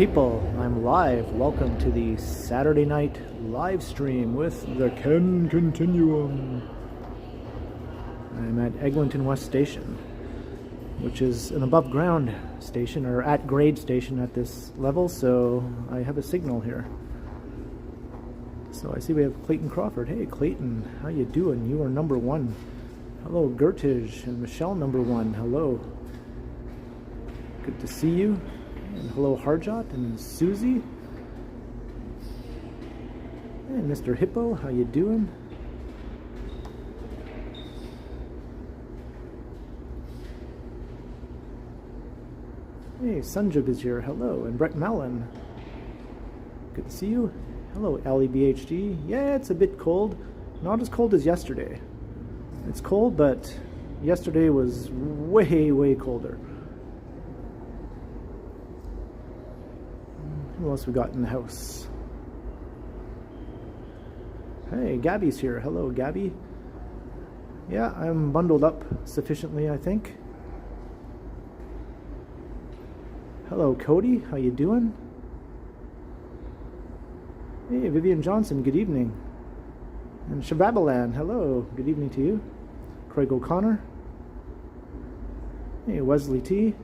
people, I'm live. Welcome to the Saturday night live stream with the Ken Continuum. I'm at Eglinton West Station, which is an above ground station, or at grade station at this level, so I have a signal here. So I see we have Clayton Crawford. Hey Clayton, how you doing? You are number one. Hello Gertige and Michelle number one. Hello. Good to see you. And hello Harjot and Susie. And Mr. Hippo, how you doing? Hey, Sunjub is here. Hello. And Brett Mallon. Good to see you. Hello, Ali BHD. Yeah, it's a bit cold. Not as cold as yesterday. It's cold, but yesterday was way, way colder. Who else we got in the house? Hey, Gabby's here. Hello, Gabby. Yeah, I'm bundled up sufficiently, I think. Hello, Cody. How you doing? Hey, Vivian Johnson. Good evening. And Shababalan. Hello. Good evening to you. Craig O'Connor. Hey, Wesley T.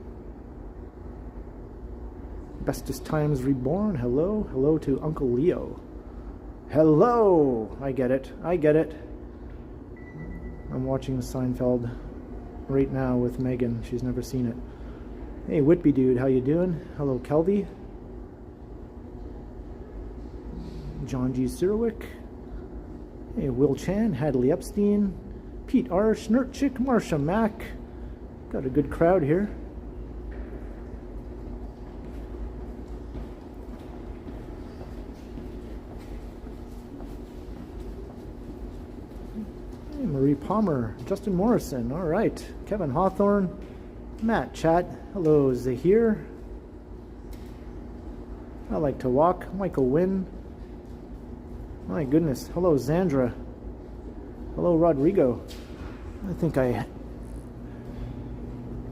Bestest Times Reborn. Hello. Hello to Uncle Leo. Hello. I get it. I get it. I'm watching Seinfeld right now with Megan. She's never seen it. Hey, Whitby dude. How you doing? Hello, Kelvy. John G. Sirwick. Hey, Will Chan. Hadley Epstein. Pete R. Schnurtchick. Marsha Mack. Got a good crowd here. Marie Palmer, Justin Morrison, all right, Kevin Hawthorne, Matt Chat, hello Zahir, I like to walk, Michael Wynn, my goodness, hello Zandra, hello Rodrigo. I think I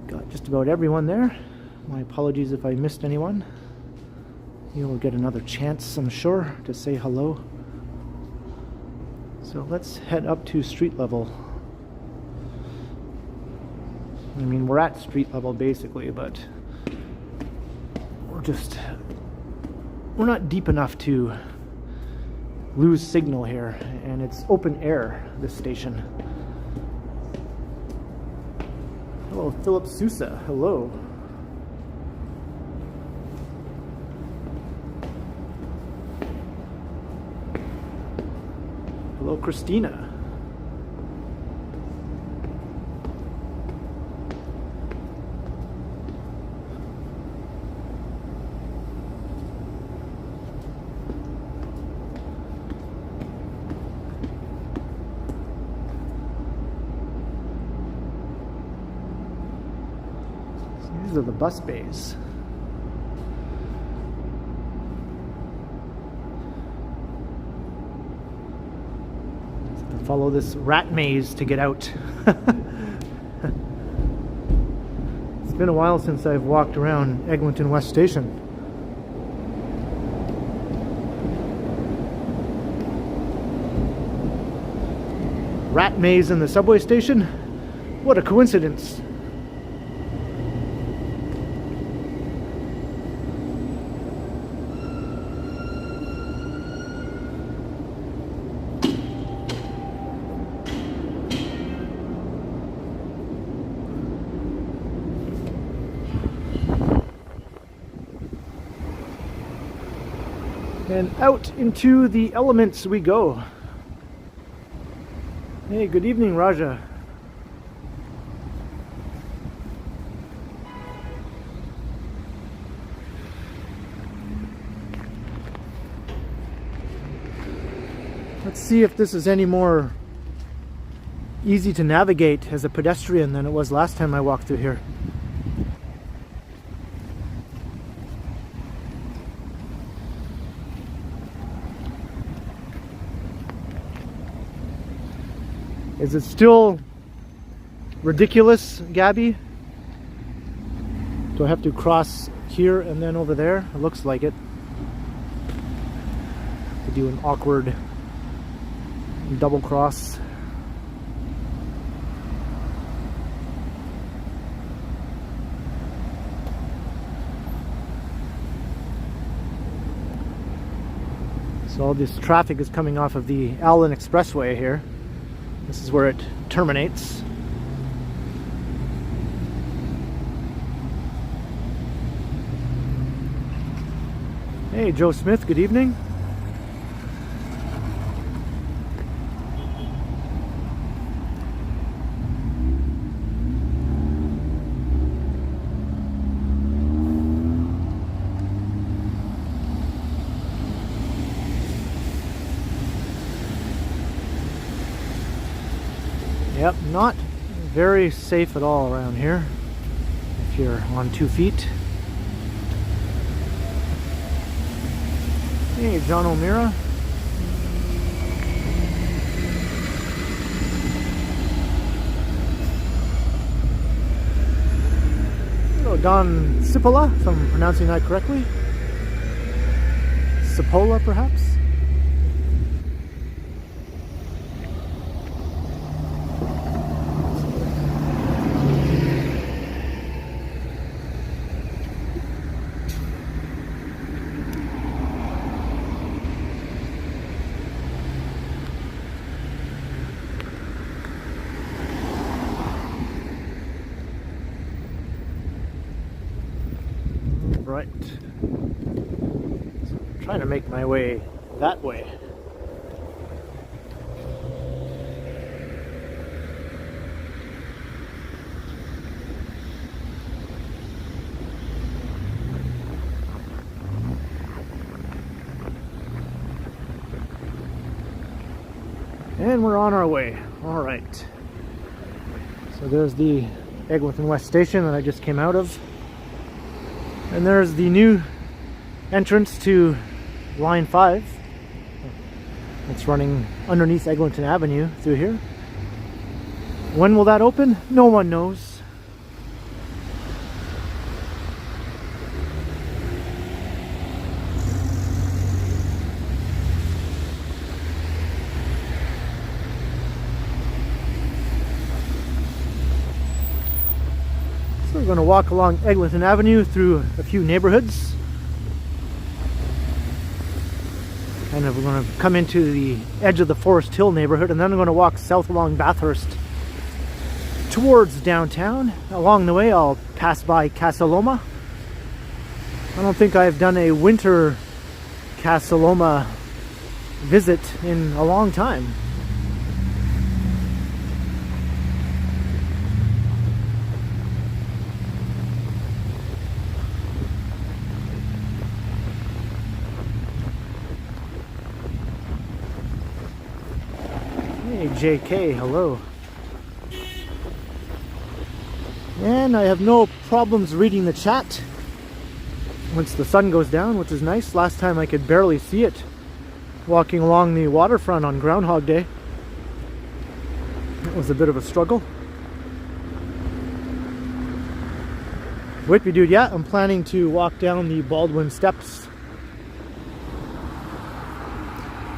got just about everyone there. My apologies if I missed anyone. You'll get another chance, I'm sure, to say hello. So let's head up to street level. I mean, we're at street level basically, but we're not deep enough to lose signal here, and it's open air, this station. Hello, Philip Sousa. Hello. Hello, Christina. So these are the bus bays. Follow this rat maze to get out. It's been a while since I've walked around Eglinton West Station. Rat maze in the subway station? What a coincidence. And out into the elements we go. Hey, good evening, Raja. Let's see if this is any more easy to navigate as a pedestrian than it was last time I walked through here. Is it still ridiculous, Gabby? Do I have to cross here and then over there? It looks like it. To do an awkward double cross. So all this traffic is coming off of the Allen Expressway here. This is where it terminates. Hey, Joe Smith, good evening. Yep, not very safe at all around here if you're on 2 feet. Hey, John O'Meara. Hello, Don Cipolla, if I'm pronouncing that correctly. Cipolla, perhaps? Right. So I'm trying to make my way that way. And we're on our way. All right. So there's the Eglinton West station that I just came out of. And there's the new entrance to Line 5. It's running underneath Eglinton Avenue through here. When will that open? No one knows. So we're going to walk along Eglinton Avenue through a few neighborhoods. And we're going to come into the edge of the Forest Hill neighborhood, and then I'm going to walk south along Bathurst towards downtown. Along the way I'll pass by Casa Loma. I don't think I've done a winter Casa Loma visit in a long time. Hey JK, hello. And I have no problems reading the chat once the sun goes down, which is nice. Last time I could barely see it walking along the waterfront on Groundhog Day. It was a bit of a struggle. Whitby dude, yeah, I'm planning to walk down the Baldwin steps.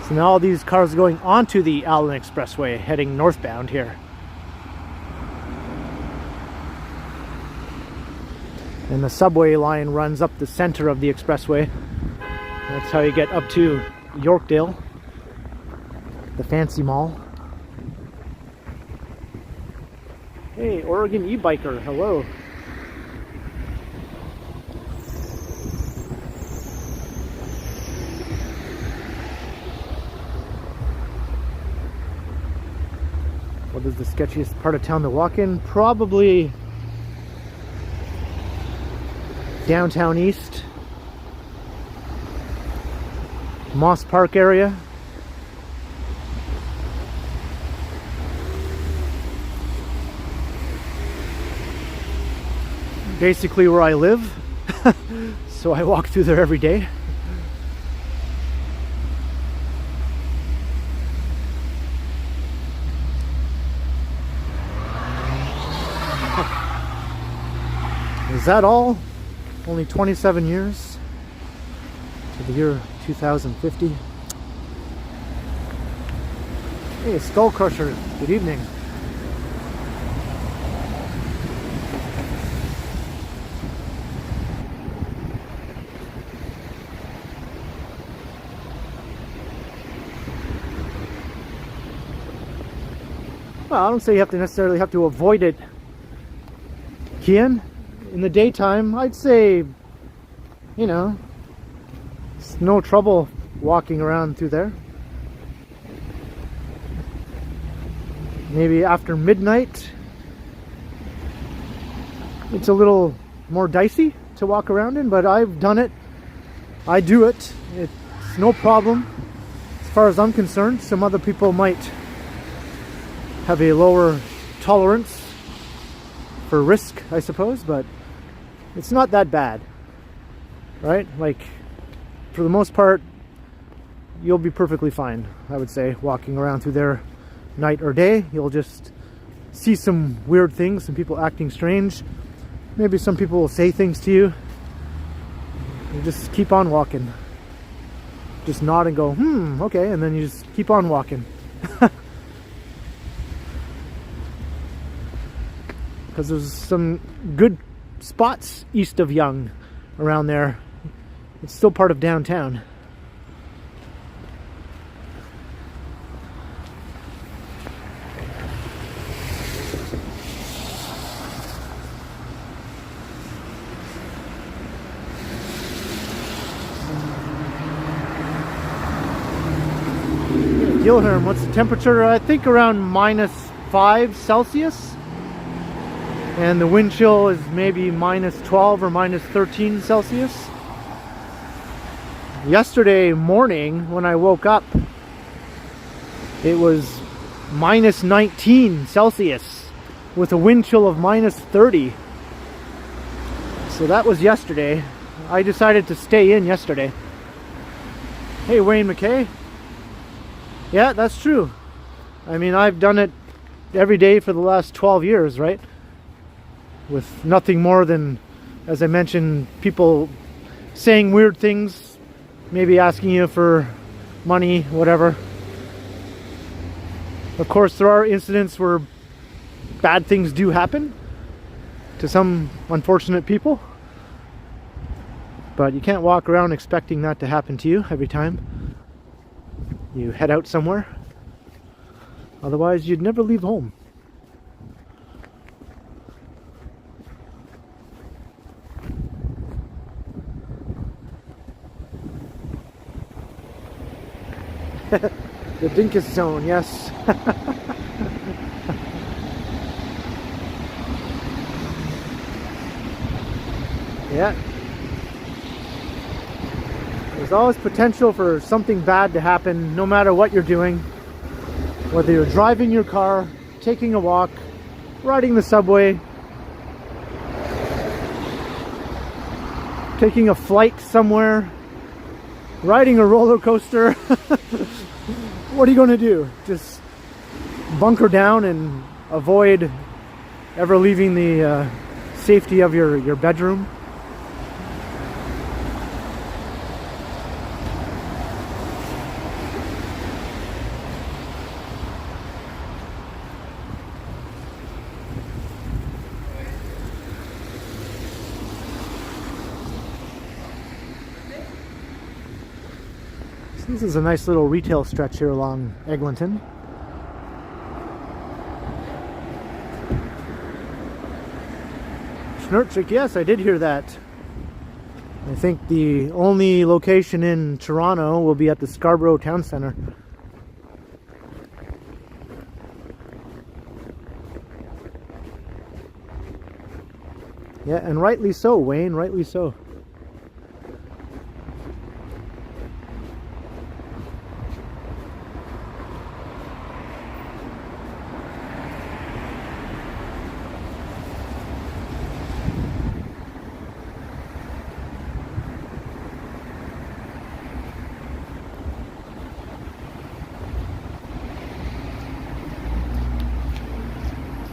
So now all these cars going onto the Allen Expressway heading northbound here. And the subway line runs up the center of the expressway. That's how you get up to Yorkdale, the fancy mall. Hey, Oregon e-biker, hello. What is the sketchiest part of town to walk in? Probably downtown east, Moss Park area. Basically where I live, so I walk through there every day. Is that all? Only 27 years to the year 2050. Hey, Skull Crusher, good evening. Well, I don't say you have to necessarily have to avoid it, Ken. In the daytime, I'd say, you know, it's no trouble walking around through there. Maybe after midnight, it's a little more dicey to walk around in, but I've done it. I do it. It's no problem as far as I'm concerned. Some other people might have a lower tolerance for risk, I suppose, but it's not that bad, right? Like, for the most part, you'll be perfectly fine, I would say, walking around through there night or day. You'll just see some weird things, some people acting strange. Maybe some people will say things to you. You just keep on walking. Just nod and go, okay, and then you just keep on walking. Because there's some good spots east of Yonge around there. It's still part of downtown. Gilhern, what's the temperature? I think around -5 Celsius. And the wind chill is maybe -12 or -13 Celsius. Yesterday morning when I woke up, it was -19 Celsius with a wind chill of -30. So that was yesterday. I decided to stay in yesterday. Hey, Wayne McKay. Yeah, that's true. I mean, I've done it every day for the last 12 years, right? With nothing more than, as I mentioned, people saying weird things, maybe asking you for money, whatever. Of course, there are incidents where bad things do happen to some unfortunate people, but you can't walk around expecting that to happen to you every time you head out somewhere. Otherwise, you'd never leave home. The Dinkus Zone, yes. Yeah. There's always potential for something bad to happen no matter what you're doing. Whether you're driving your car, taking a walk, riding the subway, taking a flight somewhere, riding a roller coaster. What are you going to do? Just bunker down and avoid ever leaving the safety of your bedroom? This is a nice little retail stretch here along Eglinton. Schnurchik, yes, I did hear that. I think the only location in Toronto will be at the Scarborough Town Centre. Yeah, and rightly so, Wayne, rightly so.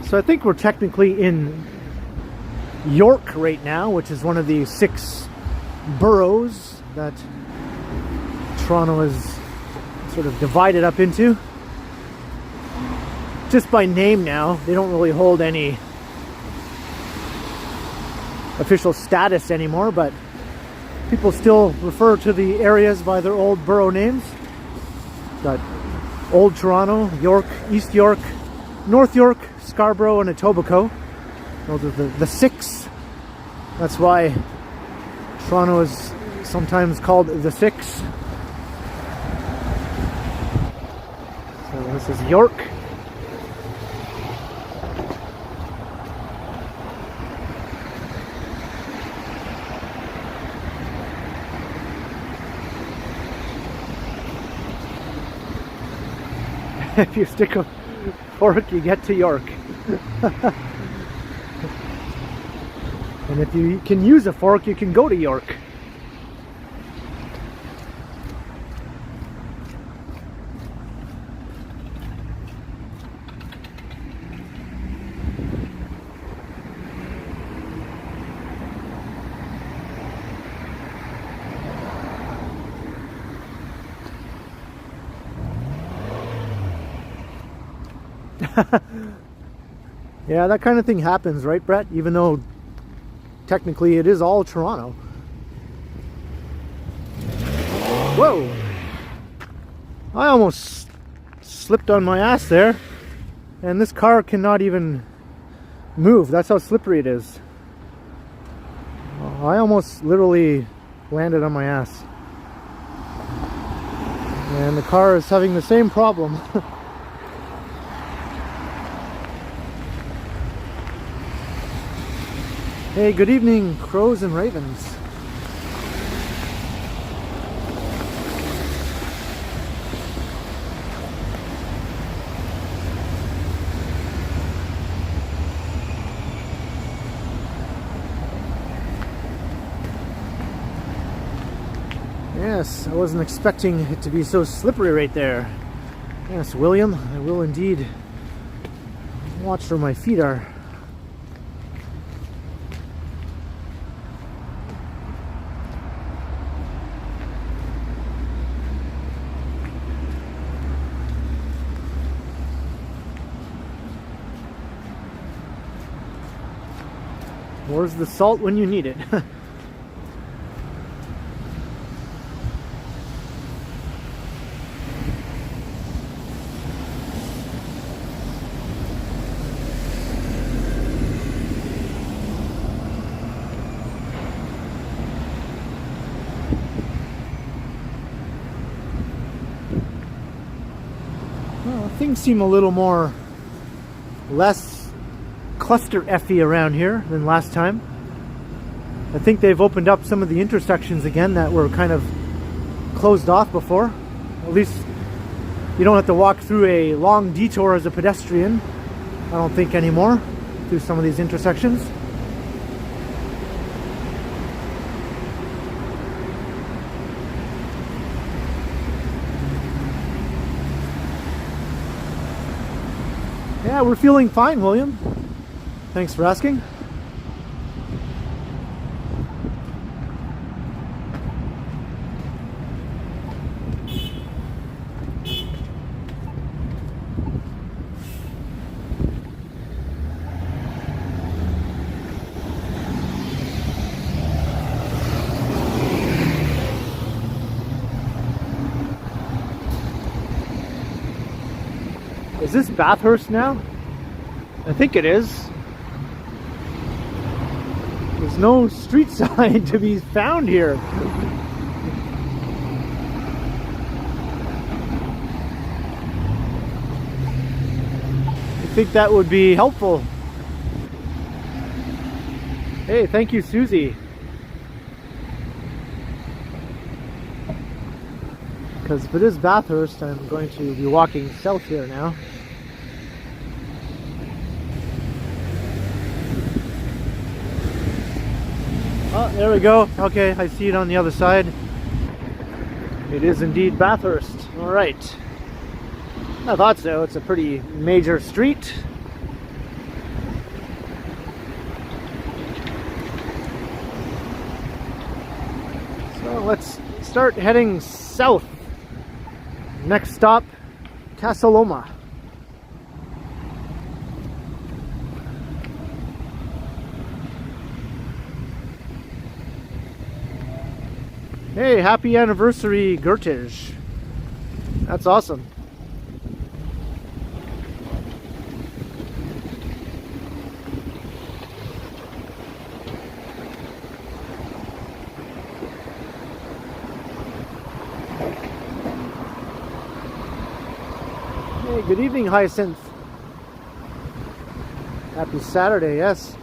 So I think we're technically in York right now, which is one of the 6 boroughs that Toronto is sort of divided up into. Just by name now, they don't really hold any official status anymore, but people still refer to the areas by their old borough names. Got Old Toronto, York, East York, North York, Scarborough, and Etobicoke. Those are the 6. That's why Toronto is sometimes called the 6. So this is York. If you stick a fork, you get to York. And if you can use a fork, you can go to York. Yeah, that kind of thing happens, right, Brett? Even though technically it is all Toronto. Whoa! I almost slipped on my ass there, and this car cannot even move. That's how slippery it is. I almost literally landed on my ass. And the car is having the same problem. Hey, good evening, crows and ravens. Yes, I wasn't expecting it to be so slippery right there. Yes, William, I will indeed watch where my feet are. Where's the salt when you need it? Well, things seem a little more less cluster effy around here than last time. I think they've opened up some of the intersections again that were kind of closed off before. At least you don't have to walk through a long detour as a pedestrian, I don't think, anymore, through some of these intersections. Yeah, we're feeling fine, William. Thanks for asking. Is this Bathurst now? I think it is. There's no street sign to be found here. I think that would be helpful. Hey, thank you, Susie. Because if it is Bathurst, I'm going to be walking south here now. Oh, there we go. Okay, I see it on the other side. It is indeed Bathurst. All right. I thought so. It's a pretty major street. let's start heading south. Next stop, Casa Loma. Hey, happy anniversary, Gertish. That's awesome. Hey, good evening, Hyacinth. Happy Saturday, yes.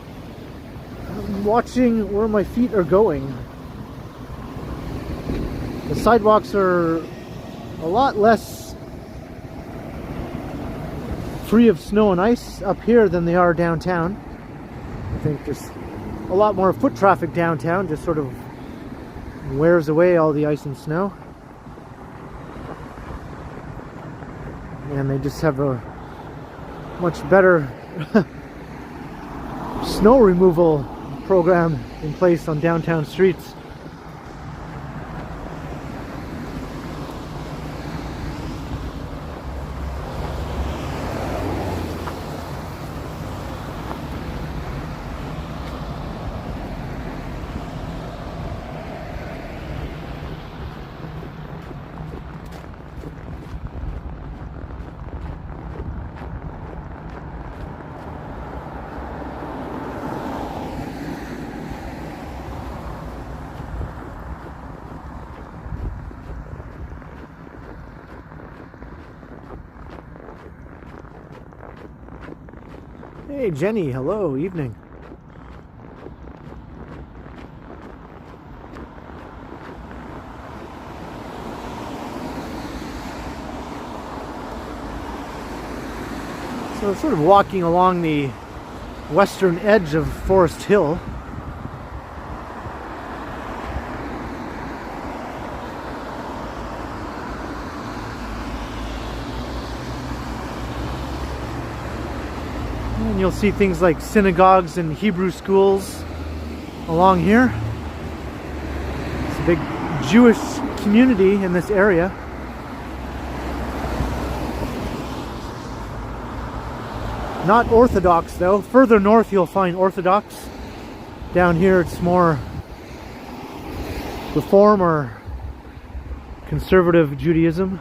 I'm watching where my feet are going. The sidewalks are a lot less free of snow and ice up here than they are downtown. I think there's a lot more foot traffic downtown, just sort of wears away all the ice and snow. And they just have a much better snow removal program in place on downtown streets. Hey Jenny, hello, evening. So sort of walking along the western edge of Forest Hill. And you'll see things like synagogues and Hebrew schools along here. It's a big Jewish community in this area. Not Orthodox though. Further north you'll find Orthodox. Down here it's more Reform or conservative Judaism.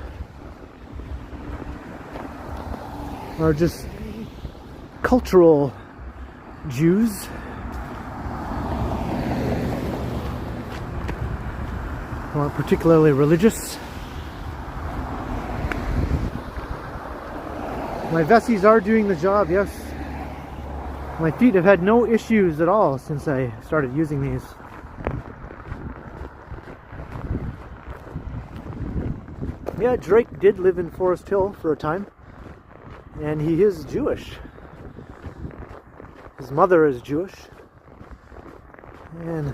Or just cultural Jews. Who aren't particularly religious. My Vessies are doing the job, yes. My feet have had no issues at all since I started using these. Yeah, Drake did live in Forest Hill for a time. And he is Jewish. His mother is Jewish. And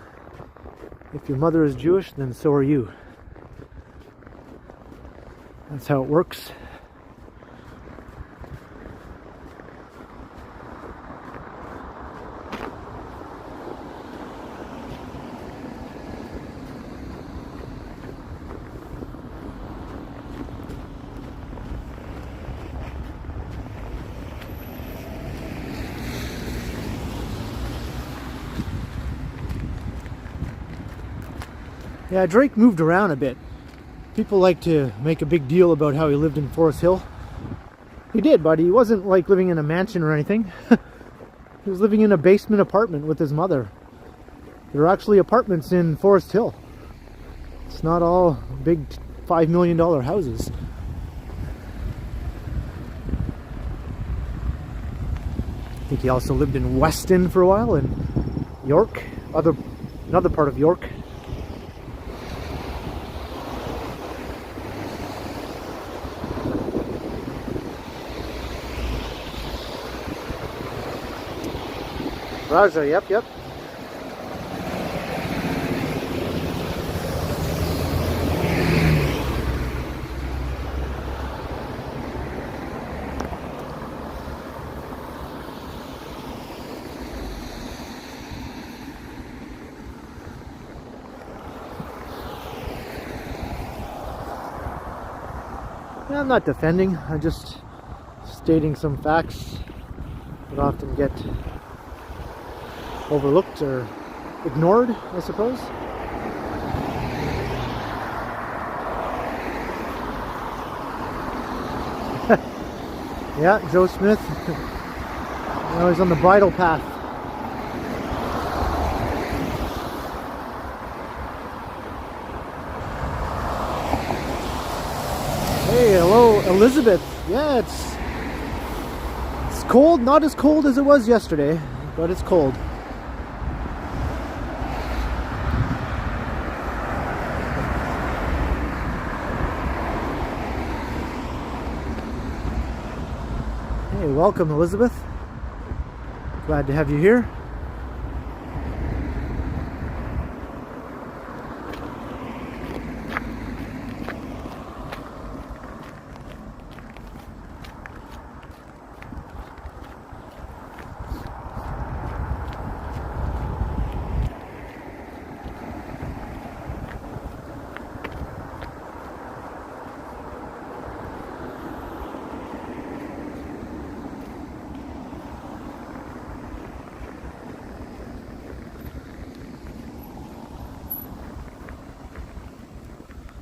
if your mother is Jewish, then so are you. That's how it works. Yeah, Drake moved around a bit. People like to make a big deal about how he lived in Forest Hill. He did, but he wasn't like living in a mansion or anything. He was living in a basement apartment with his mother. There are actually apartments in Forest Hill. It's not all big $5 million houses. I think he also lived in Weston for a while, in York, another part of York. Raja, yep. Yeah, I'm not defending, I'm just stating some facts that often get overlooked or ignored, I suppose. Yeah, Joe Smith. Now he's on the bridle path. Hey, hello, Elizabeth. Yeah, it's cold. Not as cold as it was yesterday, but it's cold. Hey, welcome, Elizabeth. Glad to have you here.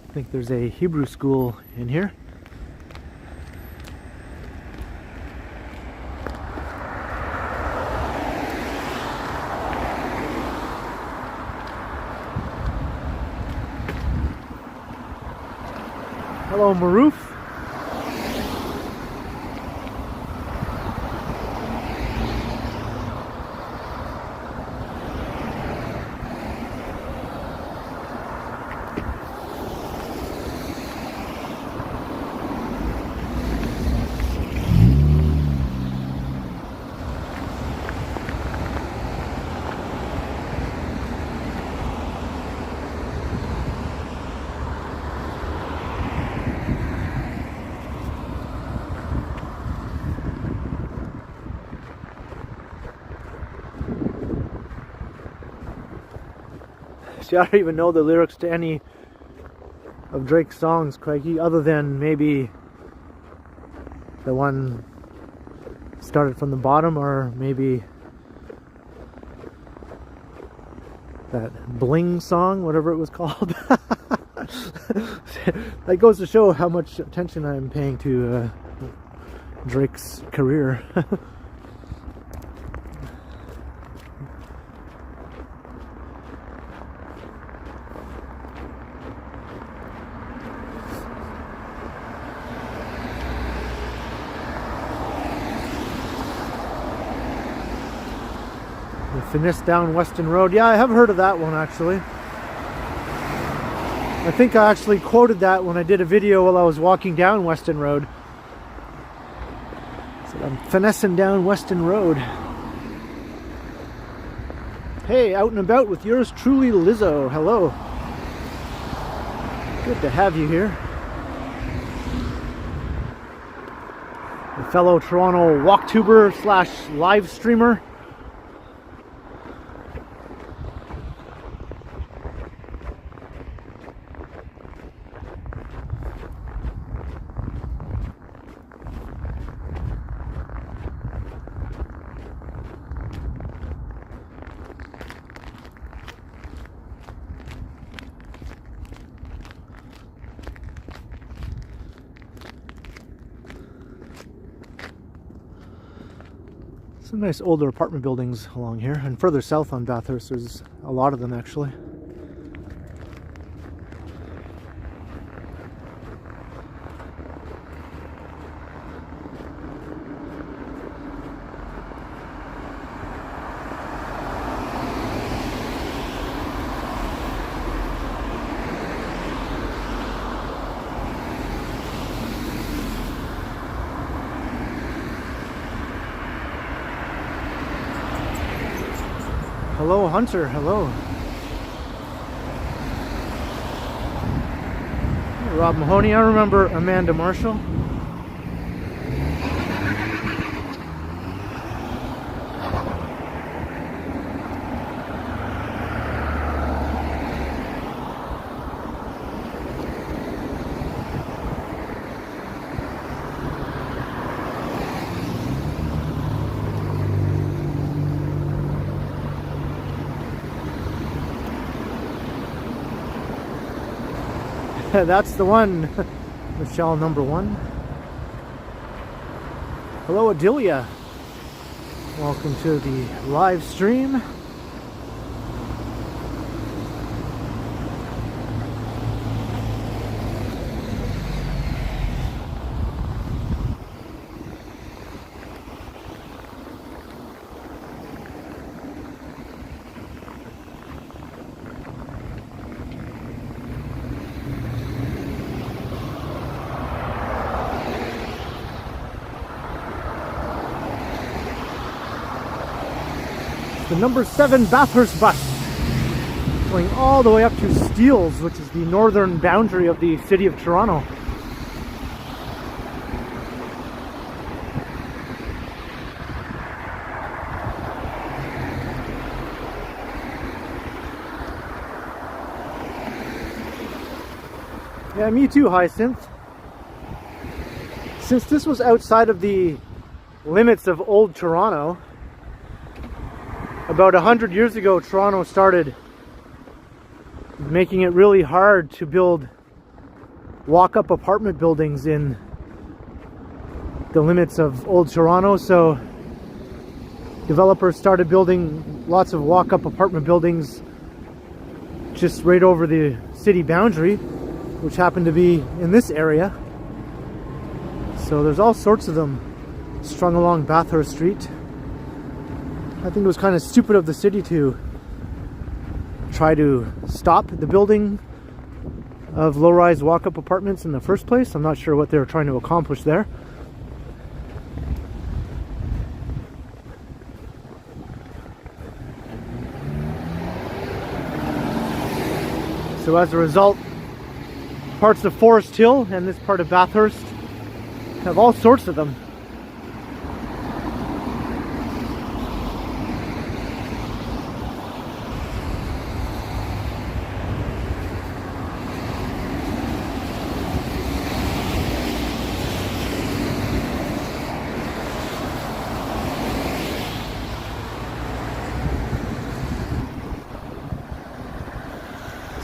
I think there's a Hebrew school in here. Hello, Maroof. See, I don't even know the lyrics to any of Drake's songs, Craigie, other than maybe the one started from the bottom, or maybe that Bling song, whatever it was called. That goes to show how much attention I'm paying to Drake's career. Finesse down Weston Road. Yeah, I have heard of that one actually. I think I actually quoted that when I did a video while I was walking down Weston Road. So I'm finessing down Weston Road. Hey, out and about with yours truly, Lizzo. Hello. Good to have you here. A fellow Toronto walktuber slash live streamer. Some nice older apartment buildings along here, and further south on Bathurst there's a lot of them actually. Hello, Hunter. Hello. Hey, Rob Mahoney. I remember Amanda Marshall. That's the one. Michelle number 1. Hello, Adelia. Welcome to the live stream. The number 7 Bathurst bus going all the way up to Steeles, which is the northern boundary of the city of Toronto. Yeah, me too, Hyacinth. Since this was outside of the limits of old Toronto, about 100 years ago, Toronto started making it really hard to build walk-up apartment buildings in the limits of old Toronto. So developers started building lots of walk-up apartment buildings just right over the city boundary, which happened to be in this area. So there's all sorts of them strung along Bathurst Street. I think it was kind of stupid of the city to try to stop the building of low-rise walk-up apartments in the first place. I'm not sure what they were trying to accomplish there. So as a result, parts of Forest Hill and this part of Bathurst have all sorts of them.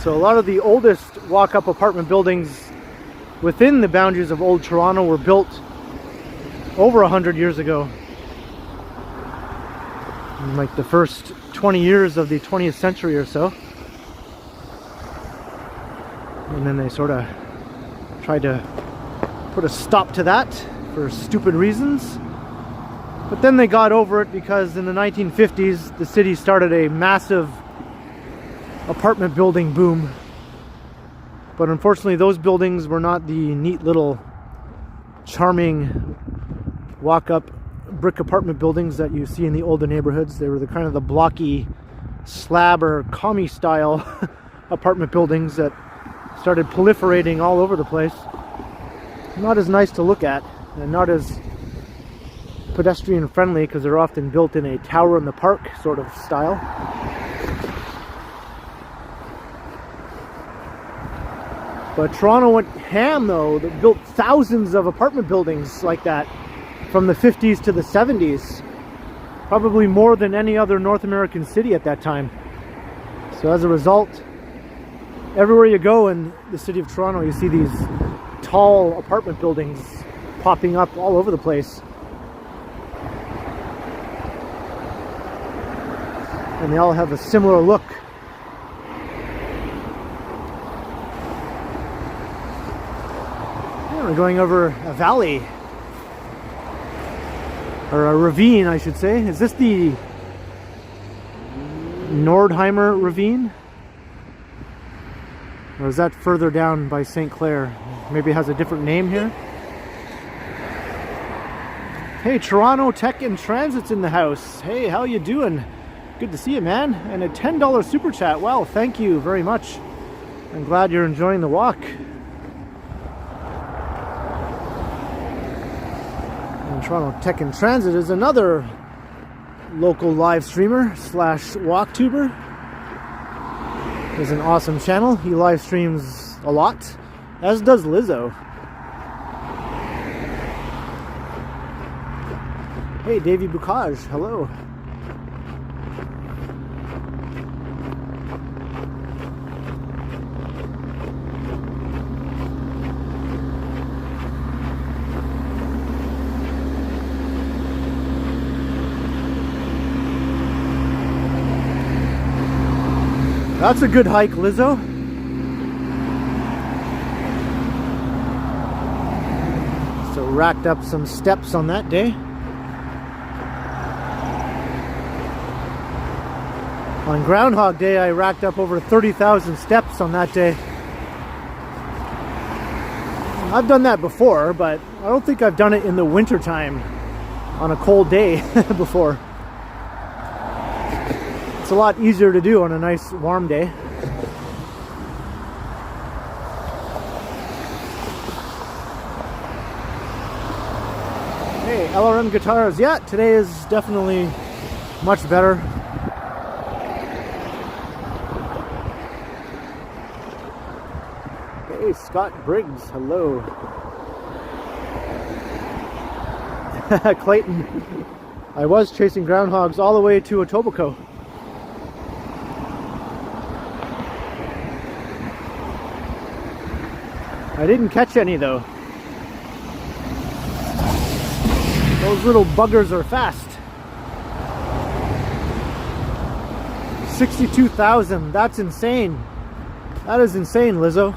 So a lot of the oldest walk-up apartment buildings within the boundaries of old Toronto were built over 100 years ago. In like the first 20 years of the 20th century or so. And then they sort of tried to put a stop to that for stupid reasons. But then they got over it because in the 1950s the city started a massive apartment building boom. But unfortunately those buildings were not the neat little charming walk-up brick apartment buildings that you see in the older neighborhoods. They were the kind of the blocky slab or commie style apartment buildings that started proliferating all over the place. Not as nice to look at and not as pedestrian friendly because they're often built in a tower in the park sort of style. But Toronto went ham though. They built thousands of apartment buildings like that from the 50s to the 70s. Probably more than any other North American city at that time. So as a result, everywhere you go in the city of Toronto, you see these tall apartment buildings popping up all over the place. And they all have a similar look. We're going over a valley, or a ravine I should say. Is this the Nordheimer ravine? Or is that further down by St. Clair? Maybe it has a different name here. Hey, Toronto Tech and Transit's in the house. Hey, how you doing? Good to see you, man. And a $10 super chat. Wow, thank you very much. I'm glad you're enjoying the walk. Toronto Tech and Transit is another local live streamer slash walk tuber. He's an awesome channel. He live streams a lot, as does Lizzo. Hey, Davey Bukaj, hello. That's a good hike, Lizzo. So racked up some steps on that day. On Groundhog Day, I racked up over 30,000 steps on that day. I've done that before, but I don't think I've done it in the winter time on a cold day before. It's a lot easier to do on a nice warm day. Hey, LRM guitars. Yeah, today is definitely much better. Hey, Scott Briggs, hello. Clayton, I was chasing groundhogs all the way to Etobicoke. I didn't catch any though. Those little buggers are fast. 62,000, that's insane. That is insane, Lizzo.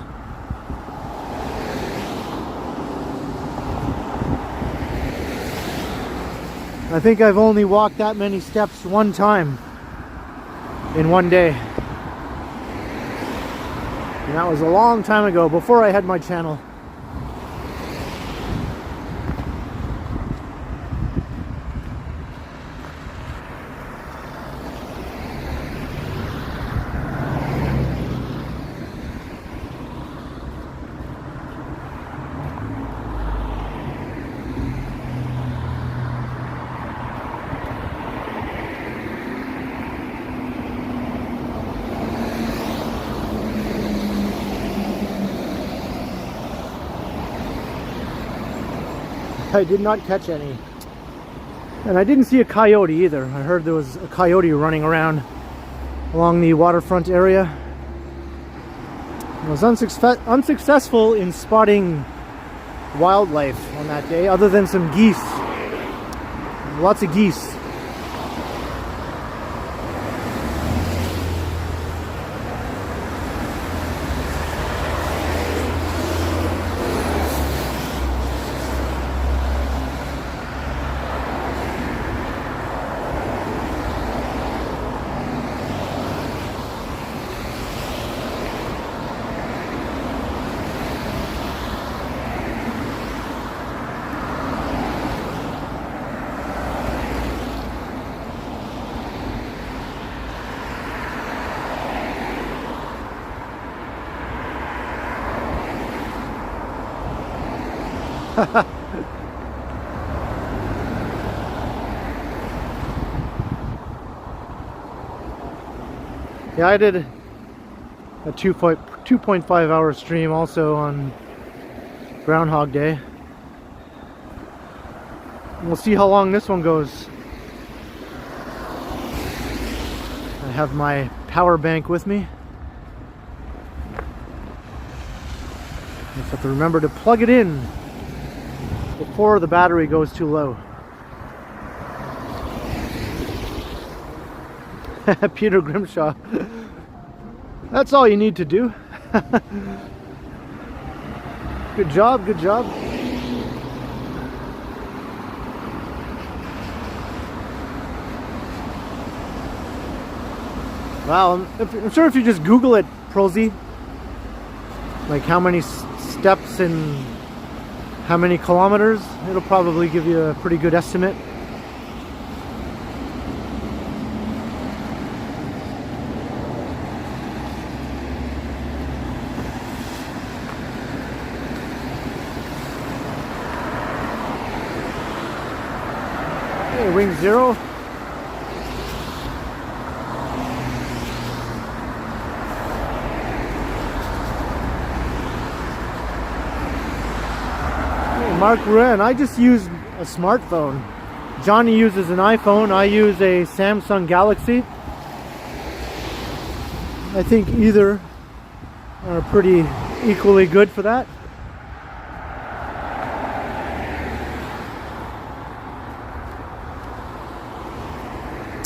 I think I've only walked that many steps one time in one day. And that was a long time ago, before I had my channel. I did not catch any. And I didn't see a coyote either. I heard there was a coyote running around along the waterfront area. I was unsuccessful in spotting wildlife on that day, other than some geese. Lots of geese. Yeah, I did a 2.5 hour stream also on Groundhog Day. We'll see how long this one goes. I have my power bank with me. Just have to remember to plug it in before the battery goes too low. Peter Grimshaw. That's all you need to do. Good job, good job. Wow, I'm sure if you just Google it, Prozy, like how many steps and how many kilometers, it'll probably give you a pretty good estimate. Okay, ring 0. Mark Ruan, I just use a smartphone. Johnny uses an iPhone, I use a Samsung Galaxy. I think either are pretty equally good for that.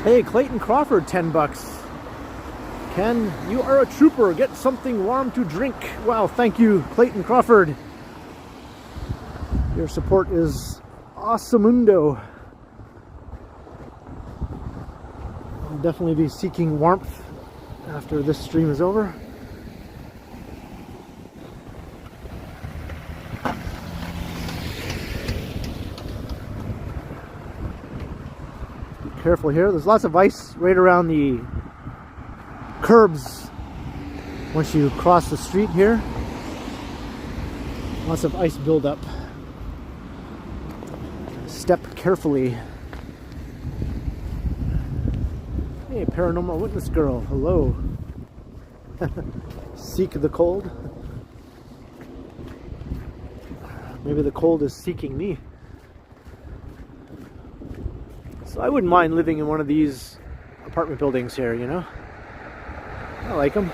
Hey, Clayton Crawford, $10. Ken, you are a trooper. Get something warm to drink. Wow, thank you, Clayton Crawford. Your support is awesomundo. I'll definitely be seeking warmth after this stream is over. Be careful here. There's lots of ice right around the curbs once you cross the street here. Lots of ice buildup. Step carefully. Hey, paranormal witness girl, hello. Seek the cold. Maybe the cold is seeking me. So I wouldn't mind living in one of these apartment buildings here, you know? I like them.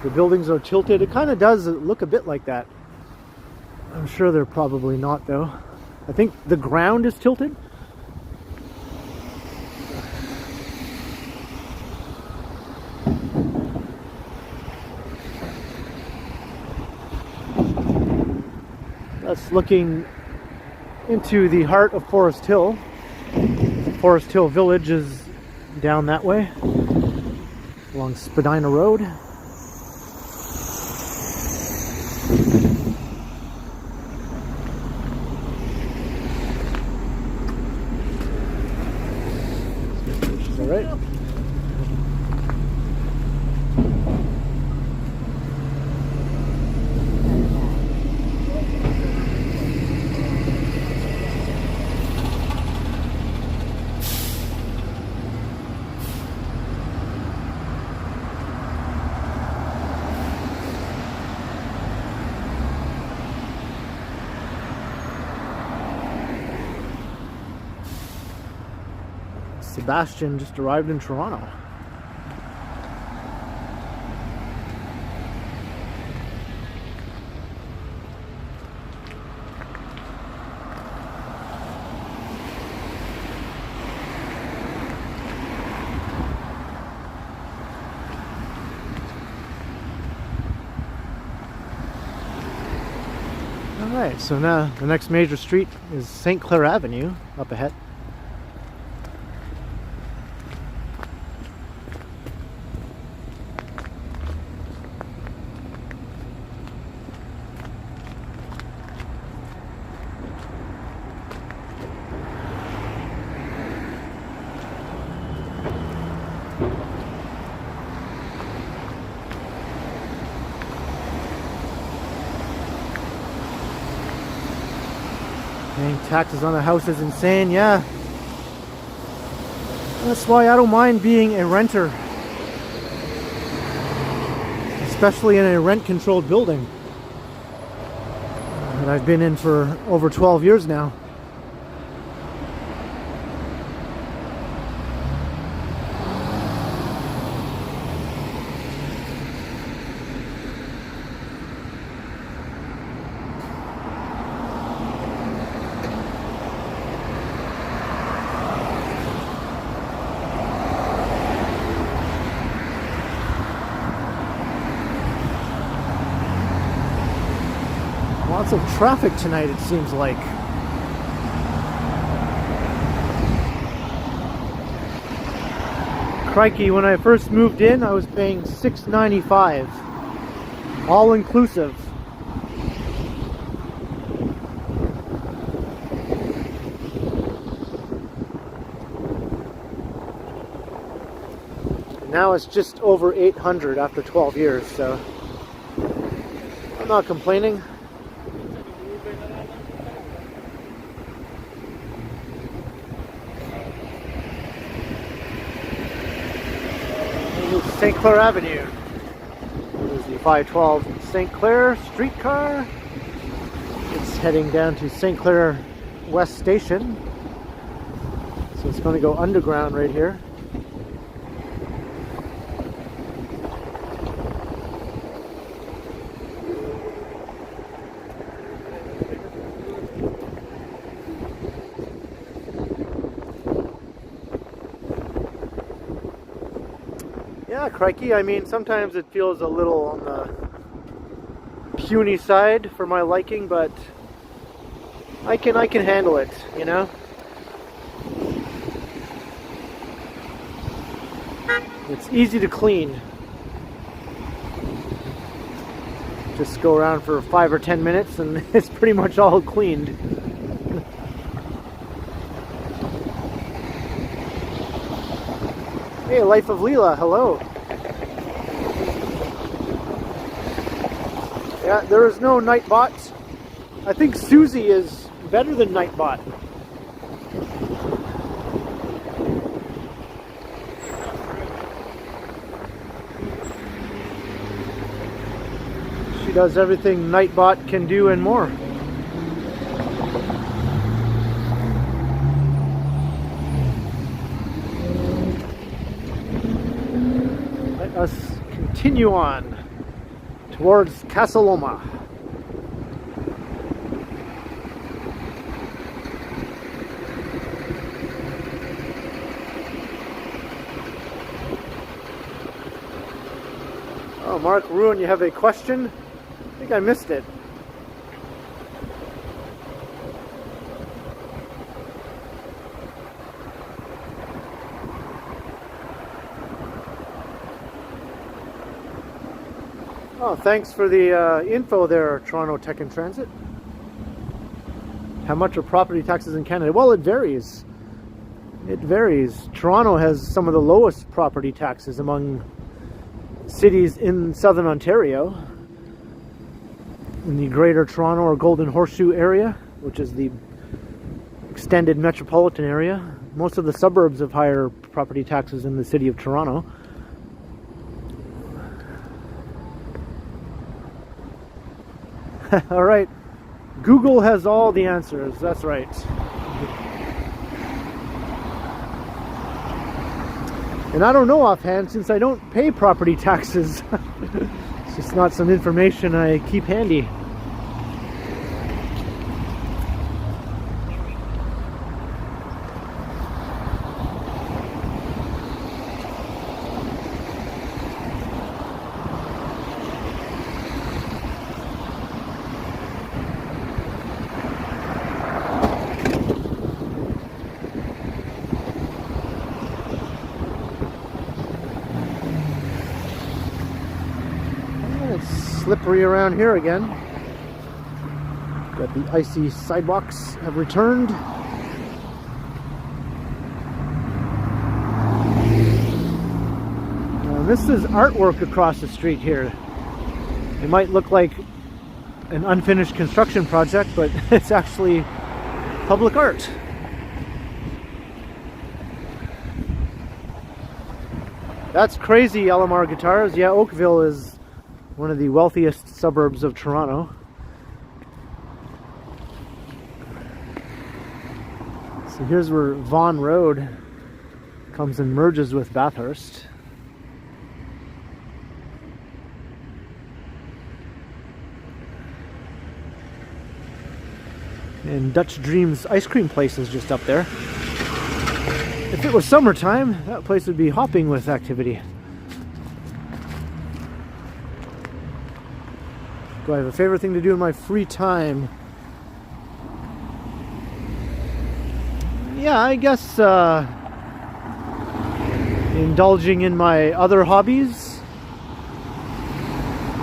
The buildings are tilted. It kind of does look a bit like that. I'm sure they're probably not, though. I think the ground is tilted. That's looking into the heart of Forest Hill. Forest Hill Village is down that way, along Spadina Road. All right. Sebastian just arrived in Toronto. Alright, so now the next major street is St. Clair Avenue up ahead. Paying taxes on a house is insane, yeah. That's why I don't mind being a renter. Especially in a rent-controlled building that I've been in for over 12 years now. Lots of traffic tonight, it seems like. Crikey, when I first moved in, I was paying $6.95, all inclusive. Now it's just over 800 after 12 years, so I'm not complaining. St. Clair Avenue. There's the 512 St. Clair streetcar. It's heading down to St. Clair West Station. So it's going to go underground right here. Yeah, crikey, I mean, sometimes it feels a little on the puny side for my liking, but I can handle it, you know? It's easy to clean. Just go around for 5 or 10 minutes and it's pretty much all cleaned. Hey, Life of Leela, hello. Yeah, there is no Nightbot. I think Susie is better than Nightbot. She does everything Nightbot can do and more. Let us continue on towards Casa Loma. Oh, Mark Ruin, you have a question? I think I missed it. Oh, thanks for the info there, Toronto Tech and Transit. How much are property taxes in Canada? Well, it varies. It varies. Toronto has some of the lowest property taxes among cities in southern Ontario. In the Greater Toronto or Golden Horseshoe area, which is the extended metropolitan area. Most of the suburbs have higher property taxes in the city of Toronto. All right, Google has all the answers, that's right. And I don't know offhand since I don't pay property taxes. It's just not some information I keep handy. Slippery around here again. Got the icy sidewalks have returned. Now this is artwork across the street here. It might look like an unfinished construction project, but it's actually public art. That's crazy, LMR Guitars. Yeah, Oakville is one of the wealthiest suburbs of Toronto. So here's where Vaughan Road comes and merges with Bathurst. And Dutch Dreams ice cream place is just up there. If it was summertime, that place would be hopping with activity. Do I have a favorite thing to do in my free time? Yeah, I guess indulging in my other hobbies.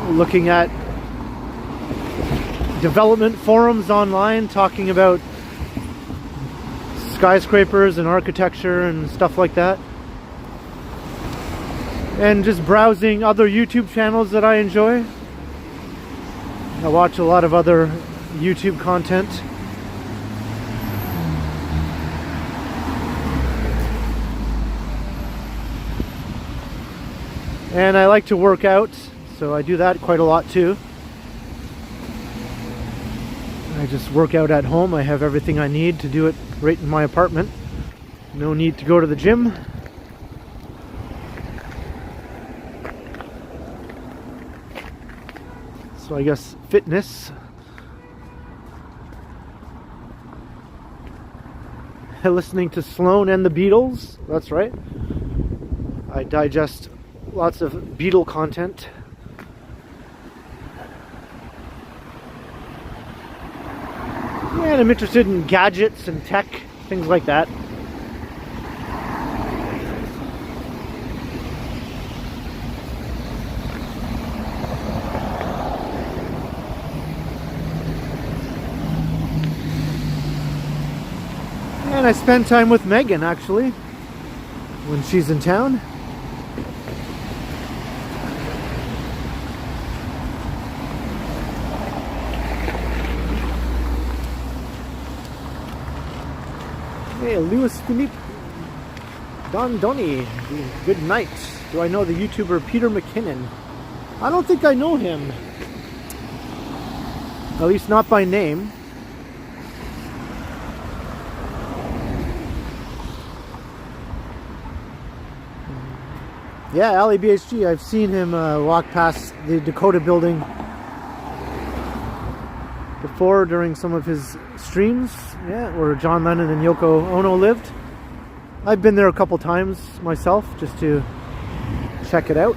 Looking at development forums online talking about skyscrapers and architecture and stuff like that. and just browsing other YouTube channels that I enjoy. I watch a lot of other YouTube content. And I like to work out, so I do that quite a lot too. I just work out at home. I have everything I need to do it right in my apartment. No need to go to the gym. So I guess fitness. Listening to Sloan and the Beatles, that's right. I digest lots of Beatle content. And I'm interested in gadgets and tech, things like that. And I spend time with Megan, actually, when she's in town. Hey, Louis Philippe Don Donny, good night. Do I know the YouTuber Peter McKinnon? I don't think I know him. At least not by name. Yeah, Ali BHG, I've seen him walk past the Dakota building before during some of his streams, yeah, where John Lennon and Yoko Ono lived. I've been there a couple times myself just to check it out.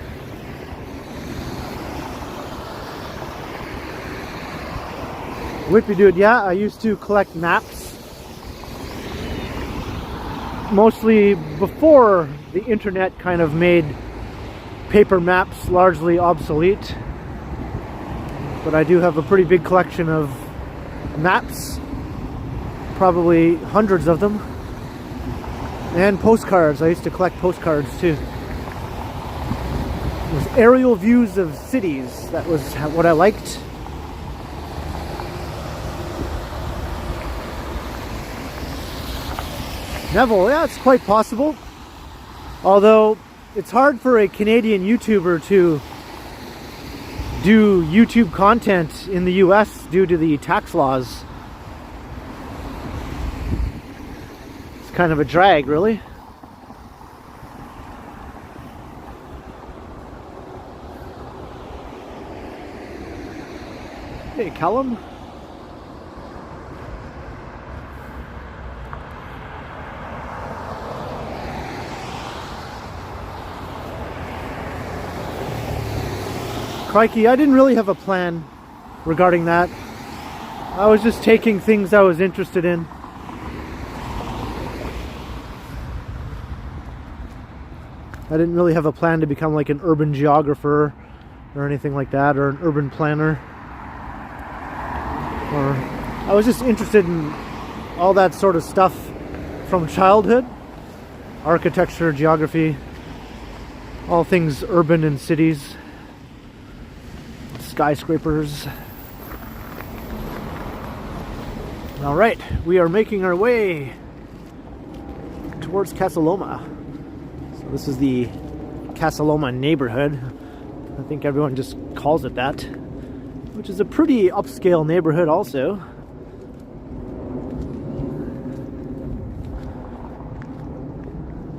Whippy dude, yeah, I used to collect maps. Mostly before the internet kind of made paper maps largely obsolete. But I do have a pretty big collection of maps, probably hundreds of them, and postcards. I used to collect postcards too. It was aerial views of cities. That was what I liked. Neville, yeah, it's quite possible. Although it's hard for a Canadian YouTuber to do YouTube content in the US due to the tax laws. It's kind of a drag, really. Hey, Callum. Crikey, I didn't really have a plan regarding that. I was just taking things I was interested in. I didn't really have a plan to become like an urban geographer or anything like that, or an urban planner. Or I was just interested in all that sort of stuff from childhood. Architecture, geography, all things urban and cities. Skyscrapers. All right, we are making our way towards Casa Loma. So this is the Casa Loma neighborhood. I think everyone just calls it that, which is a pretty upscale neighborhood also.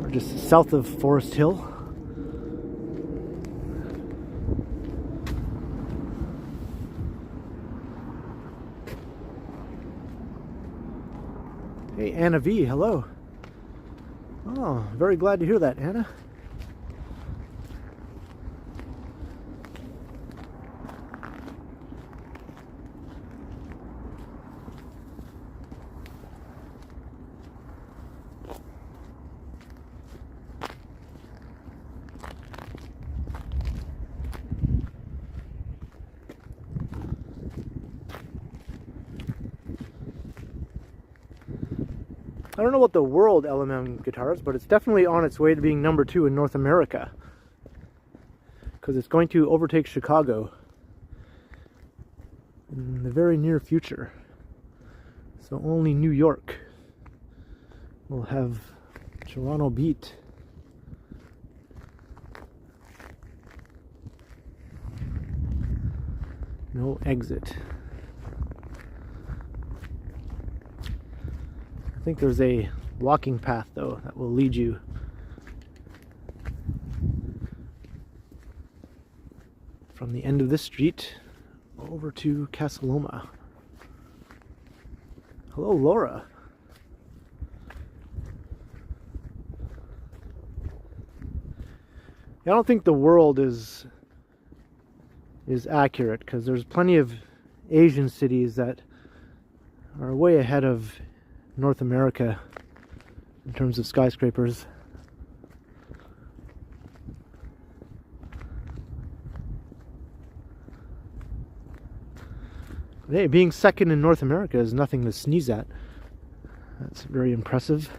We're just south of Forest Hill. Hey, Anna V, hello. Oh, very glad to hear that, Anna. I don't know what the world LMM guitars, but it's definitely on its way to being #2 in North America. because it's going to overtake Chicago in the very near future. So only New York will have Toronto beat. No exit. I think there's a walking path though that will lead you from the end of this street over to Casa Loma. Hello, Laura. I don't think the world is accurate, because there's plenty of Asian cities that are way ahead of North America in terms of skyscrapers. Hey, being second in North America is nothing to sneeze at. That's very impressive.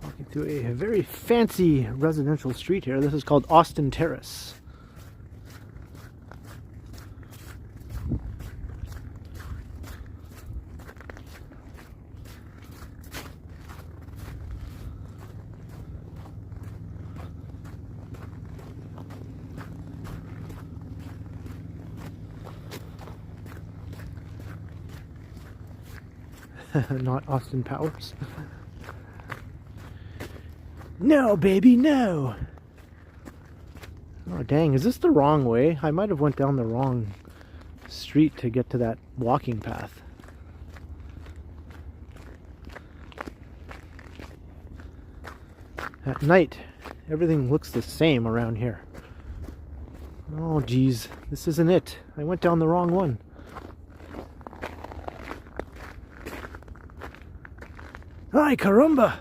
Walking through a very fancy residential street here. This is called Austin Terrace. Not Austin Powers. No, baby, no! Oh, dang, is this the wrong way? I might have went down the wrong street to get to that walking path. At night, everything looks the same around here. Oh, geez, this isn't it. I went down the wrong one. Ay, caramba!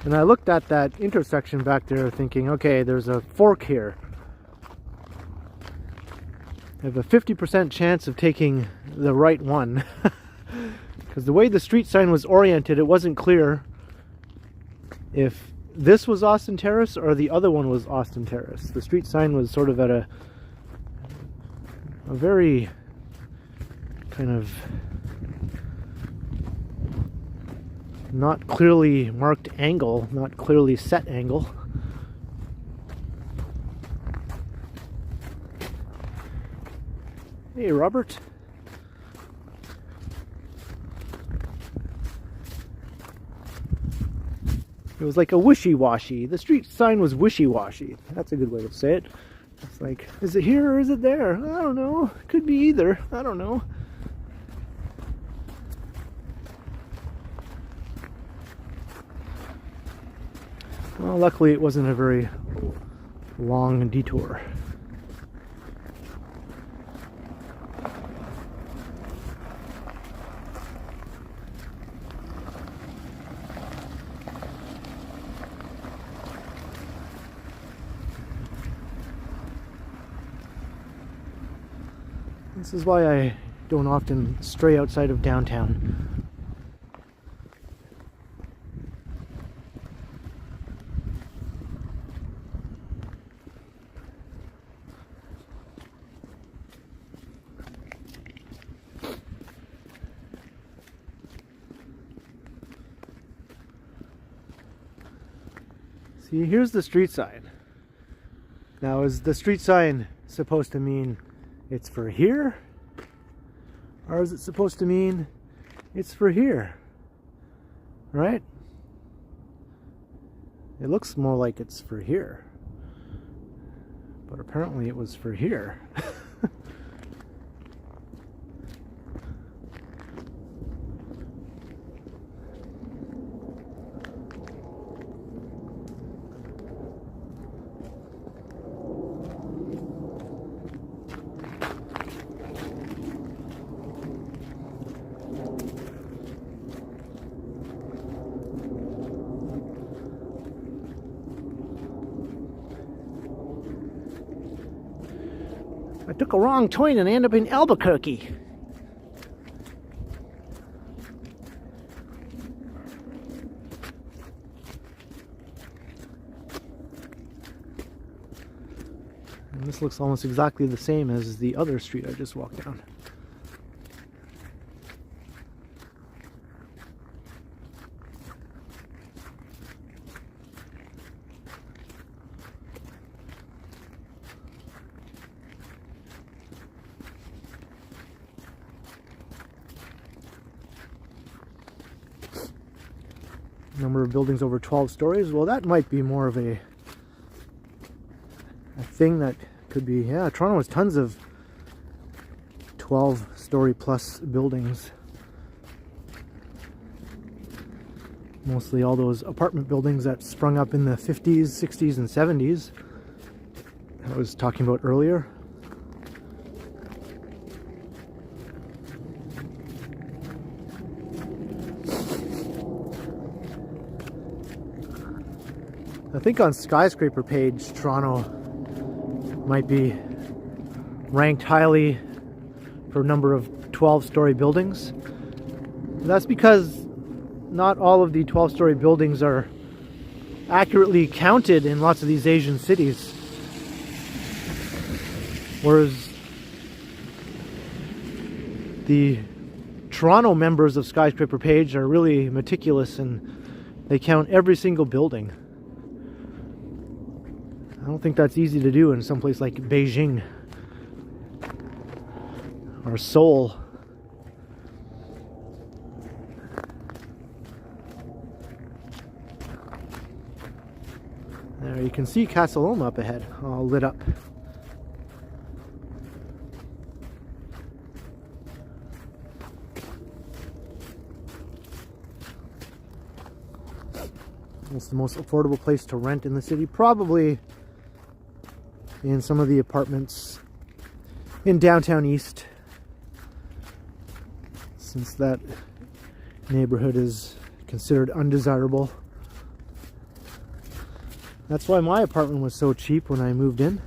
And I looked at that intersection back there thinking, okay, there's a fork here. I have a 50% chance of taking the right one. Because the way the street sign was oriented, it wasn't clear if this was Austin Terrace or the other one was Austin Terrace. The street sign was sort of at a very kind of not clearly marked angle, not clearly set angle. Hey, Robert. It was like a wishy-washy. The street sign was wishy-washy. That's a good way to say it. It's like, is it here or is it there? I don't know. Could be either. I don't know. Well, luckily it wasn't a very long detour. This is why I don't often stray outside of downtown. See, here's the street sign. Now, is the street sign supposed to mean it's for here? Or is it supposed to mean it's for here? Right? It looks more like it's for here. But apparently it was for here. I took a wrong turn and I ended up in Albuquerque. And this looks almost exactly the same as the other street I just walked down. Number of buildings over 12 stories. Well, that might be more of a thing that could be, yeah, Toronto has tons of 12-story plus buildings. Mostly all those apartment buildings that sprung up in the 50s, 60s, and 70s I was talking about earlier. I think on skyscraper page, Toronto might be ranked highly for number of 12-story buildings. That's because not all of the 12-story buildings are accurately counted in lots of these Asian cities. Whereas the Toronto members of skyscraper page are really meticulous and they count every single building. I don't think that's easy to do in some place like Beijing or Seoul. There you can see Casa Loma up ahead, all lit up. It's the most affordable place to rent in the city, probably in some of the apartments in downtown East, since that neighborhood is considered undesirable. That's why my apartment was so cheap when I moved in.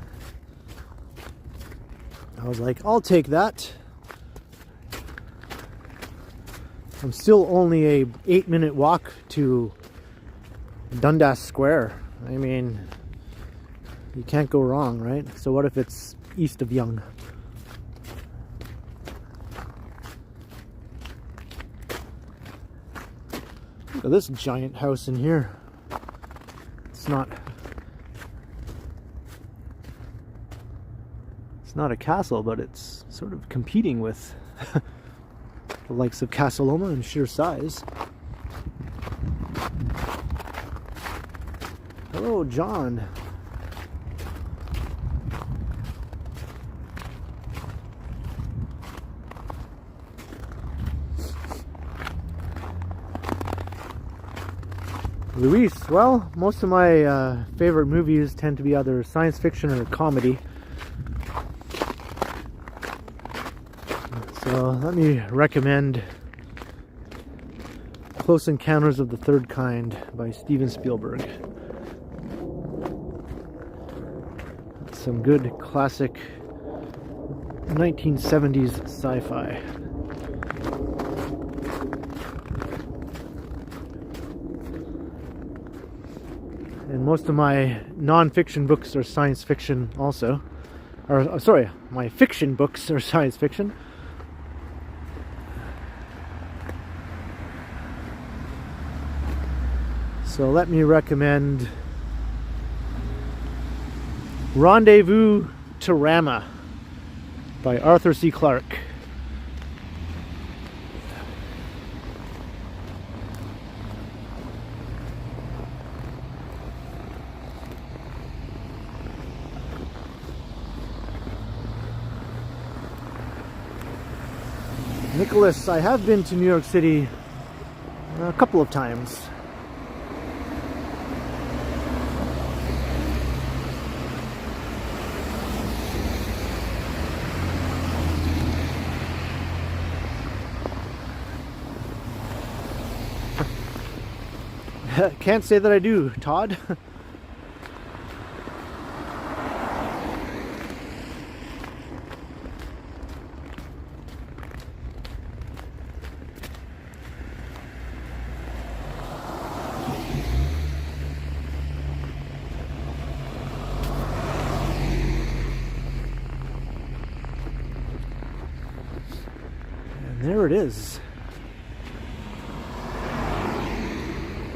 I was like, I'll take that. I'm still only a 8-minute walk to Dundas Square. I mean, you can't go wrong, right? So what if it's east of Yonge? Look at this giant house in here. It's not a castle, but it's sort of competing with the likes of Casa Loma in sheer size. Hello, John. Luis, well, most of my favorite movies tend to be either science fiction or comedy. So let me recommend Close Encounters of the Third Kind by Steven Spielberg. Some good classic 1970s sci-fi. And most of my non-fiction books are science fiction also. Or, sorry, my fiction books are science fiction. So let me recommend Rendezvous to Rama by Arthur C. Clarke. Nicholas, I have been to New York City a couple of times. Can't say that I do, Todd. There it is.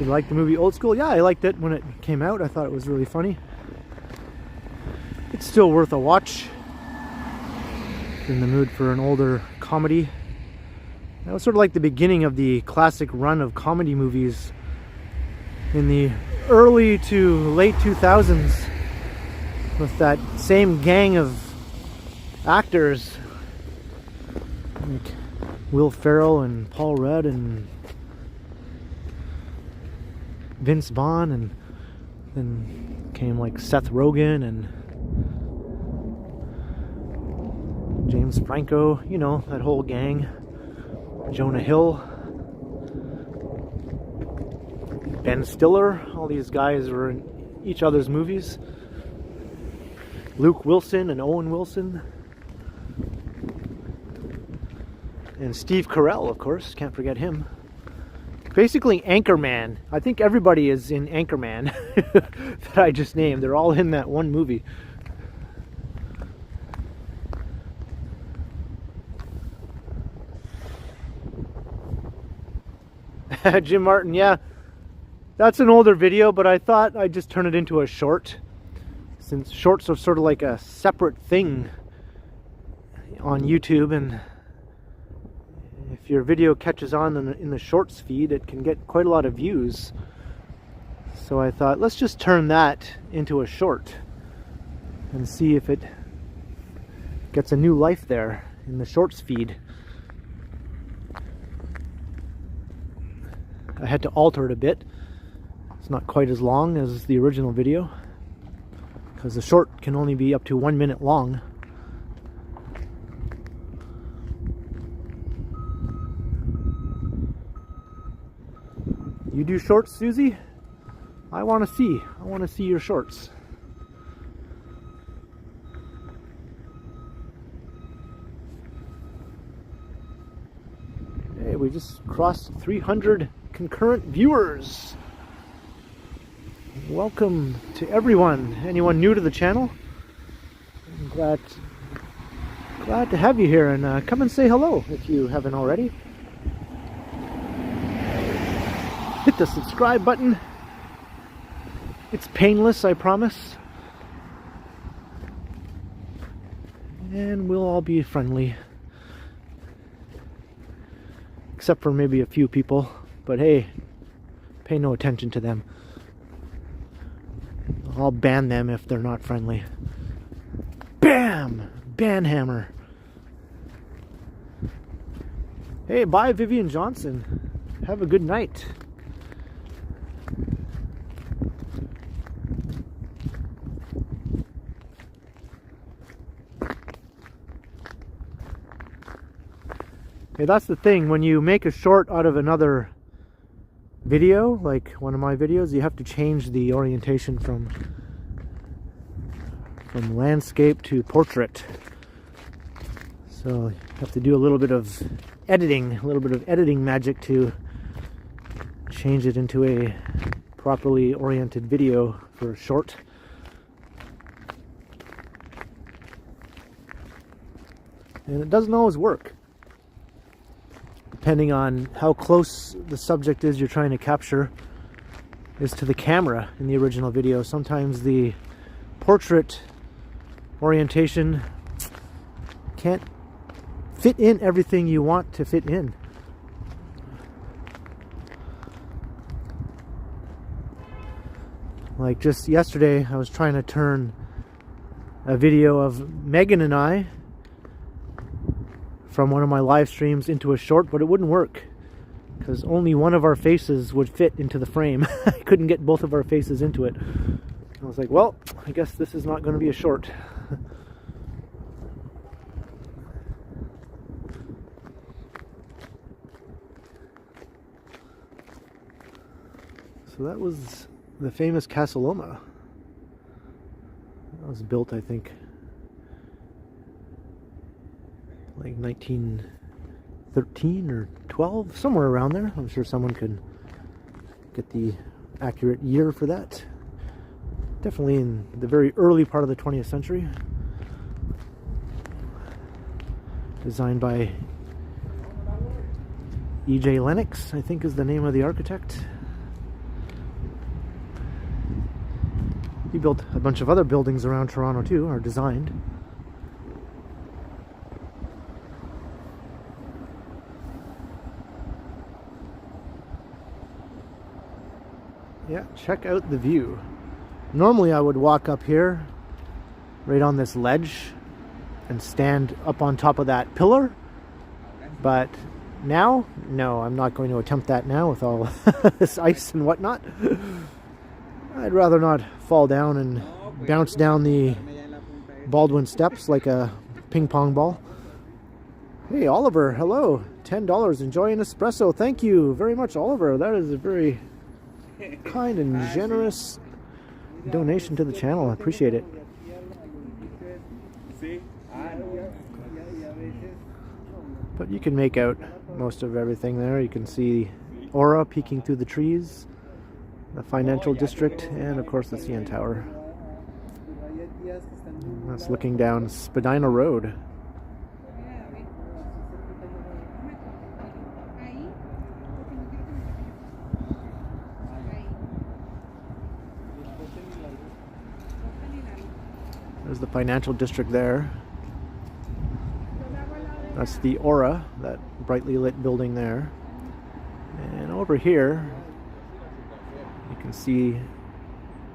You like the movie Old School? Yeah, I liked it when it came out. I thought it was really funny. It's still worth a watch. In the mood for an older comedy. That was sort of like the beginning of the classic run of comedy movies in the early to late 2000s, with that same gang of actors like Will Ferrell and Paul Rudd and Vince Vaughn, and then came like Seth Rogen and James Franco, you know, that whole gang. Jonah Hill, Ben Stiller, all these guys were in each other's movies. Luke Wilson and Owen Wilson. And Steve Carell, of course, can't forget him. Basically Anchorman. I think everybody is in Anchorman that I just named. They're all in that one movie. Jim Martin, yeah, that's an older video, but I thought I'd just turn it into a short, since shorts are sort of like a separate thing on YouTube, and if your video catches on in the shorts feed, it can get quite a lot of views. So I thought, let's just turn that into a short and see if it gets a new life there in the shorts feed. I had to alter it a bit. It's not quite as long as the original video, because the short can only be up to 1 minute long. You do shorts, Susie? I want to see your shorts. Hey, we just crossed 300 concurrent viewers. Welcome to everyone. Anyone new to the channel? I'm glad to have you here, and come and say hello if you haven't already. Hit the subscribe button. It's painless, I promise. And we'll all be friendly. Except for maybe a few people. But hey, pay no attention to them. I'll ban them if they're not friendly. Bam! Banhammer. Hey, bye Vivian Johnson. Have a good night. Hey, that's the thing. When you make a short out of another video, like one of my videos, you have to change the orientation from landscape to portrait. So you have to do a little bit of editing magic to change it into a properly oriented video for a short. And it doesn't always work, depending on how close the subject is you're trying to capture is to the camera in the original video. Sometimes the portrait orientation can't fit in everything you want to fit in. Like just yesterday, I was trying to turn a video of Megan and I from one of my live streams into a short, but it wouldn't work because only one of our faces would fit into the frame. I couldn't get both of our faces into it. I was like, well, I guess this is not going to be a short. So that was the famous Casa Loma. That was built, I think, like 1913 or 12, somewhere around there. I'm sure someone could get the accurate year for that. Definitely in the very early part of the 20th century. E.J. Lennox, I think, is the name of the architect. He built a bunch of other buildings around Toronto too, or designed. Yeah, check out the view. Normally I would walk up here, right on this ledge, and stand up on top of that pillar. But now, no, I'm not going to attempt that now with all this ice and whatnot. I'd rather not fall down and bounce down the Baldwin steps like a ping pong ball. Hey, Oliver, hello. $10. Enjoy an espresso. Thank you very much, Oliver. That is a very kind and generous donation to the channel. I appreciate it. But you can make out most of everything there. You can see Aura peeking through the trees, the financial district, and of course the CN Tower. That's looking down Spadina Road. There's the financial district there. That's the Aura, that brightly lit building there. And over here, you can see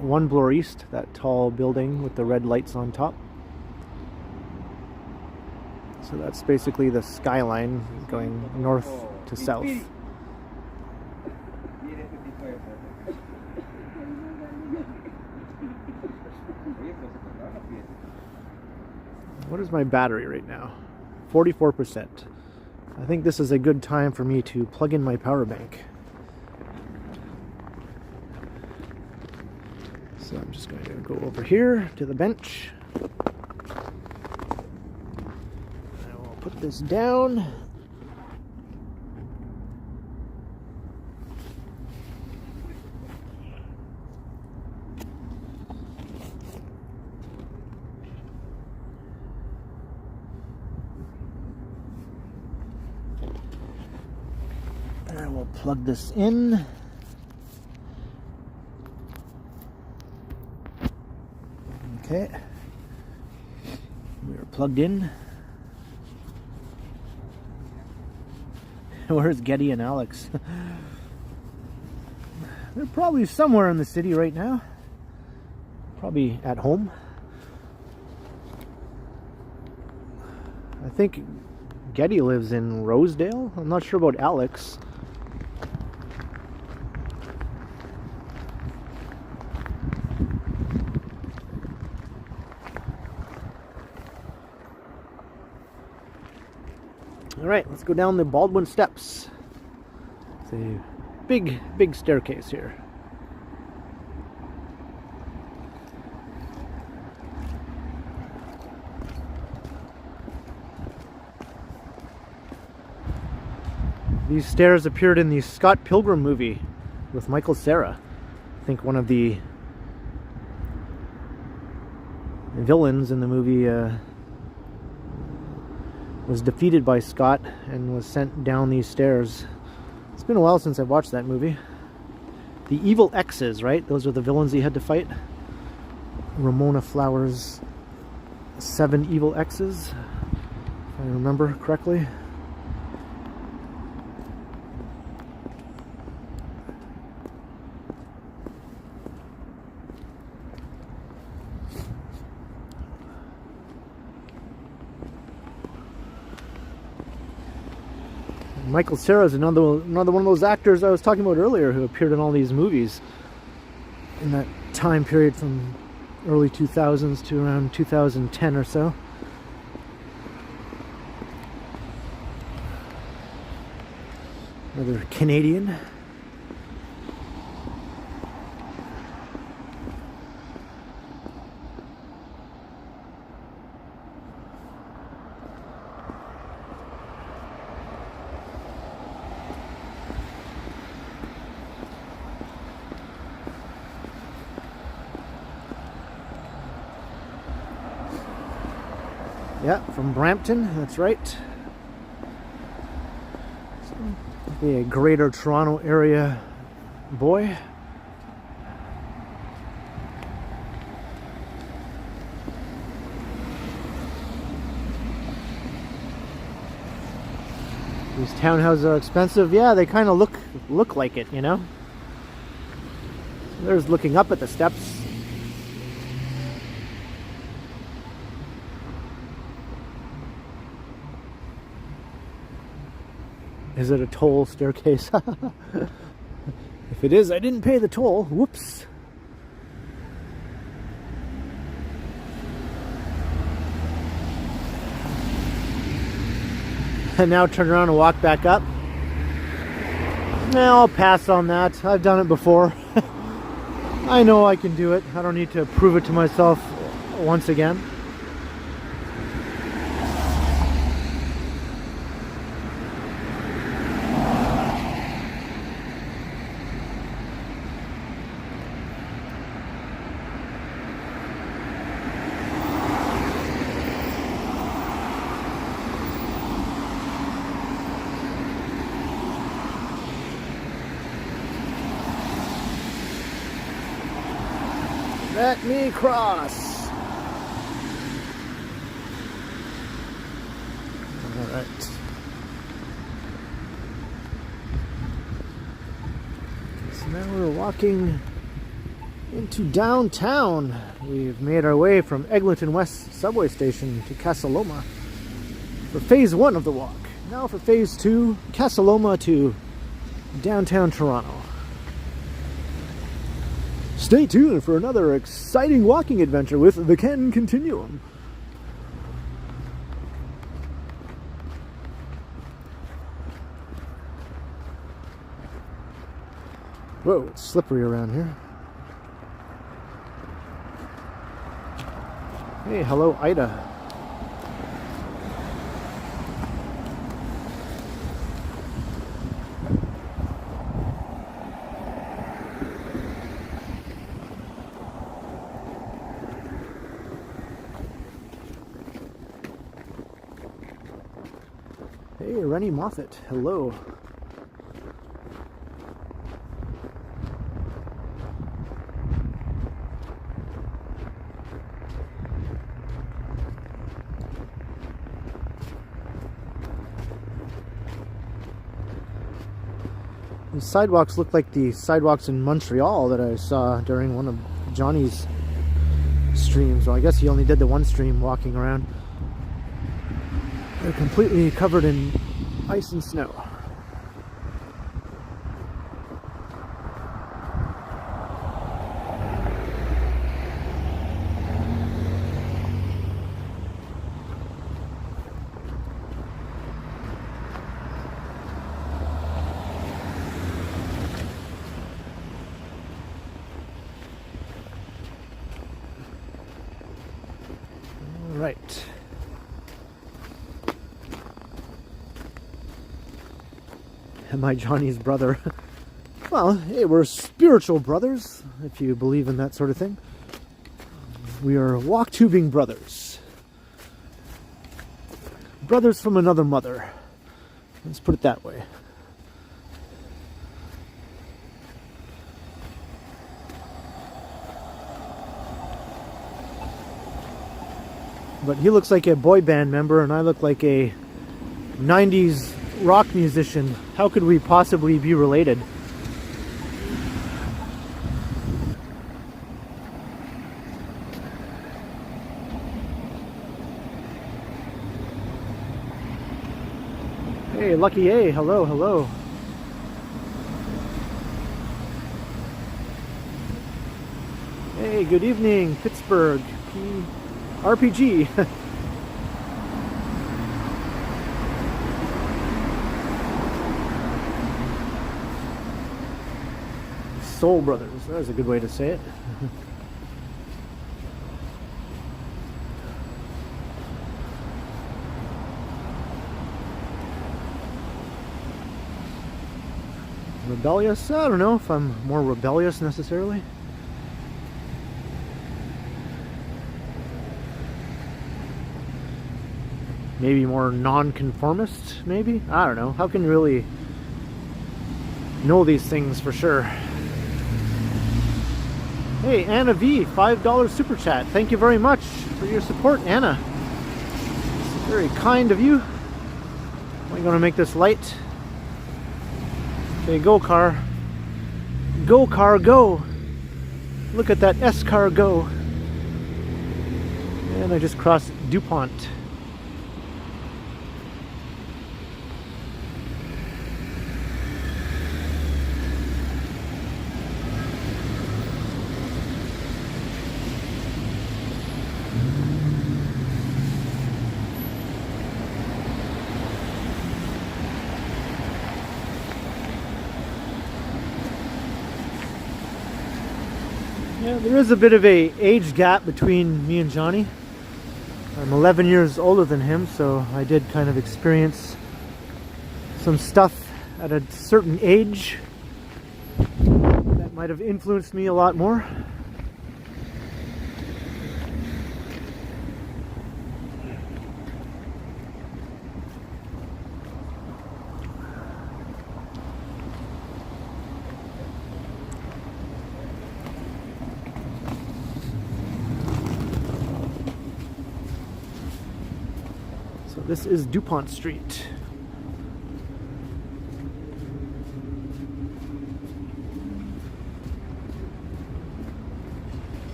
One Bloor East, that tall building with the red lights on top. So that's basically the Skyline going north to south. What is my battery right now? 44%. I think this is a good time for me to plug in my power bank. So I'm just going to go over here to the bench. I will put this down. I will plug this in. Okay, we are plugged in. Where's Getty and Alex? They're probably somewhere in the city right now. Probably at home. I think Getty lives in Rosedale. I'm not sure about Alex. Alright, let's go down the Baldwin steps. It's a big staircase here. These stairs appeared in the Scott Pilgrim movie with Michael Cera. I think one of the villains in the movie was defeated by Scott and was sent down these stairs. It's been a while since I've watched that movie. The evil X's, right? Those are the villains he had to fight. Ramona Flowers' 7 evil X's, if I remember correctly. Michael Cera is another one of those actors I was talking about earlier who appeared in all these movies in that time period from early 2000s to around 2010 or so. Another Canadian. Yeah, from Brampton, that's right. Be a greater Toronto area boy. These townhouses are expensive. Yeah, they kind of look like it, you know. There's looking up at the steps. Is it a toll staircase? If it is, I didn't pay the toll. Whoops. And now turn around and walk back up. Now I'll pass on that. I've done it before. I know I can do it. I don't need to prove it to myself once again. Let me cross. All right. So now we're walking into downtown. We've made our way from Eglinton West subway station to Casa Loma for phase 1 of the walk. Now for phase 2, Casa Loma to downtown Toronto. Stay tuned for another exciting walking adventure with the Ken Continuum. Whoa, it's slippery around here. Hey, hello, Ida. Hey, Rennie Moffat, hello. These sidewalks look like the sidewalks in Montreal that I saw during one of Johnny's streams. Well, I guess he only did the one stream walking around. They're completely covered in ice and snow. All right. Am I Johnny's brother? Well, hey, we're spiritual brothers, if you believe in that sort of thing. We are walk-tubing brothers. Brothers from another mother. Let's put it that way. But he looks like a boy band member, and I look like a 90s rock musician. How could we possibly be related? Hey, Lucky A, hello, hello. Hey, good evening, Pittsburgh, RPG. Soul Brothers, that was a good way to say it. Rebellious? I don't know if I'm more rebellious necessarily. maybe more non-conformist, maybe? I don't know. How can you really know these things for sure? Hey, Anna V, $5 super chat. Thank you very much for your support, Anna. It's very kind of you. I'm going to make this light. Okay, go car. Go car, go. Look at that S car go. And I just crossed Dupont. Yeah, there is a bit of a age gap between me and Johnny. I'm 11 years older than him, so I did kind of experience some stuff at a certain age that might have influenced me a lot more. This is Dupont Street.